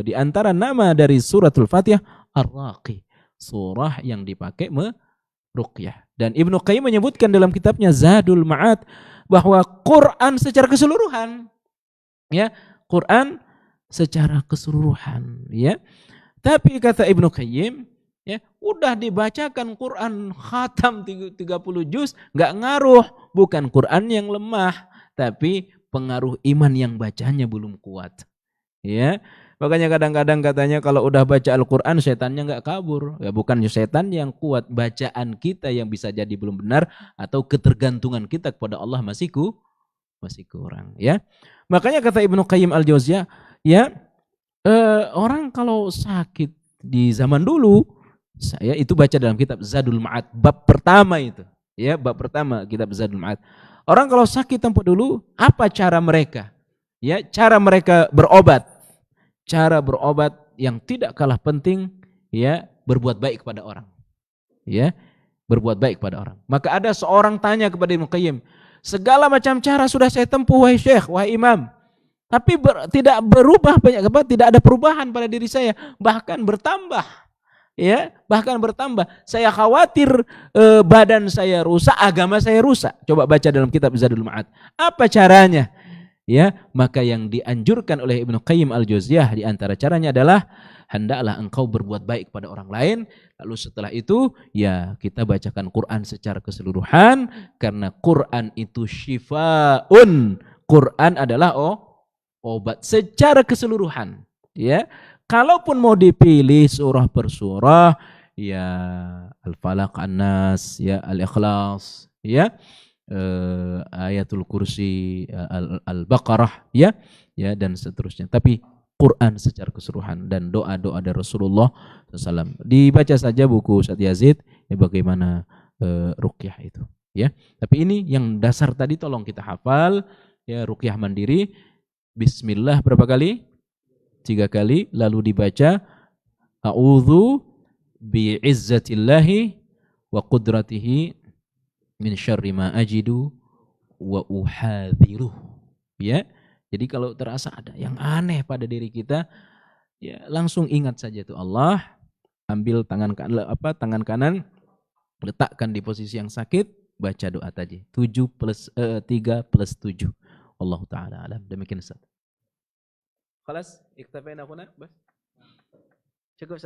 di antara nama dari suratul Fatihah Ar-Raqi, surah yang dipakai meruqyah. Dan Ibnu Qayyim menyebutkan dalam kitabnya Zadul Ma'ad bahwa Quran secara keseluruhan, ya, Quran secara keseluruhan, ya. Tapi kata Ibnu Qayyim, ya, udah dibacakan Quran khatam 30 juz, enggak ngaruh, bukan Quran yang lemah, tapi pengaruh iman yang bacanya belum kuat. Ya. Makanya kadang-kadang katanya kalau udah baca Al-Qur'an setannya enggak kabur. Ya, bukan setan yang kuat, bacaan kita yang bisa jadi belum benar atau ketergantungan kita kepada Allah masih kurang, ya. Makanya kata Ibnu Qayyim Al-Jauziyah, ya, orang kalau sakit di zaman dulu, saya itu baca dalam kitab Zadul Ma'ad bab pertama itu, ya, bab pertama kitab Zadul Ma'ad. Orang kalau sakit tempat dulu, apa cara mereka? Ya, cara mereka berobat. Cara berobat yang tidak kalah penting, ya, berbuat baik kepada orang. Ya, berbuat baik kepada orang. Maka ada seorang tanya kepada Ibnu Qayyim, segala macam cara sudah saya tempuh wahai Syekh, wahai Imam. Tapi tidak berubah banyak apa? Tidak ada perubahan pada diri saya, bahkan bertambah. Ya, bahkan bertambah. Saya khawatir badan saya rusak, agama saya rusak. Coba baca dalam kitab Zadul Ma'ad. Apa caranya? Ya, maka yang dianjurkan oleh Ibnu Qayyim Al-Jauziyah di antara caranya adalah hendaklah engkau berbuat baik pada orang lain. Lalu setelah itu, ya, kita bacakan Quran secara keseluruhan karena Quran itu syifaun. Quran adalah obat secara keseluruhan, ya. Kalaupun mau dipilih surah per surah, ya Al-Falaq, An-Nas, ya Al-Ikhlas, ya Ayatul Kursi, Al-Baqarah, ya dan seterusnya. Tapi Quran secara keseluruhan dan doa-doa dari Rasulullah SAW. Dibaca saja buku Ustadz Yazid, ya, bagaimana ruqyah itu, ya. Tapi ini yang dasar tadi tolong kita hafal, ya, ruqyah mandiri. Bismillah berapa kali? 3 kali, lalu dibaca a'udzu bi'izzatillahi wa qudratihi min syarri ma ajidu wa uhadziru. Ya. Jadi kalau terasa ada yang aneh pada diri kita, ya langsung ingat saja itu Allah, ambil tangan kanan, letakkan di posisi yang sakit, baca doa tadi. 3 plus 7. Wallahu taala alam. Demikian Ustaz. Khalas, iktafayna huna, bas. Cukup.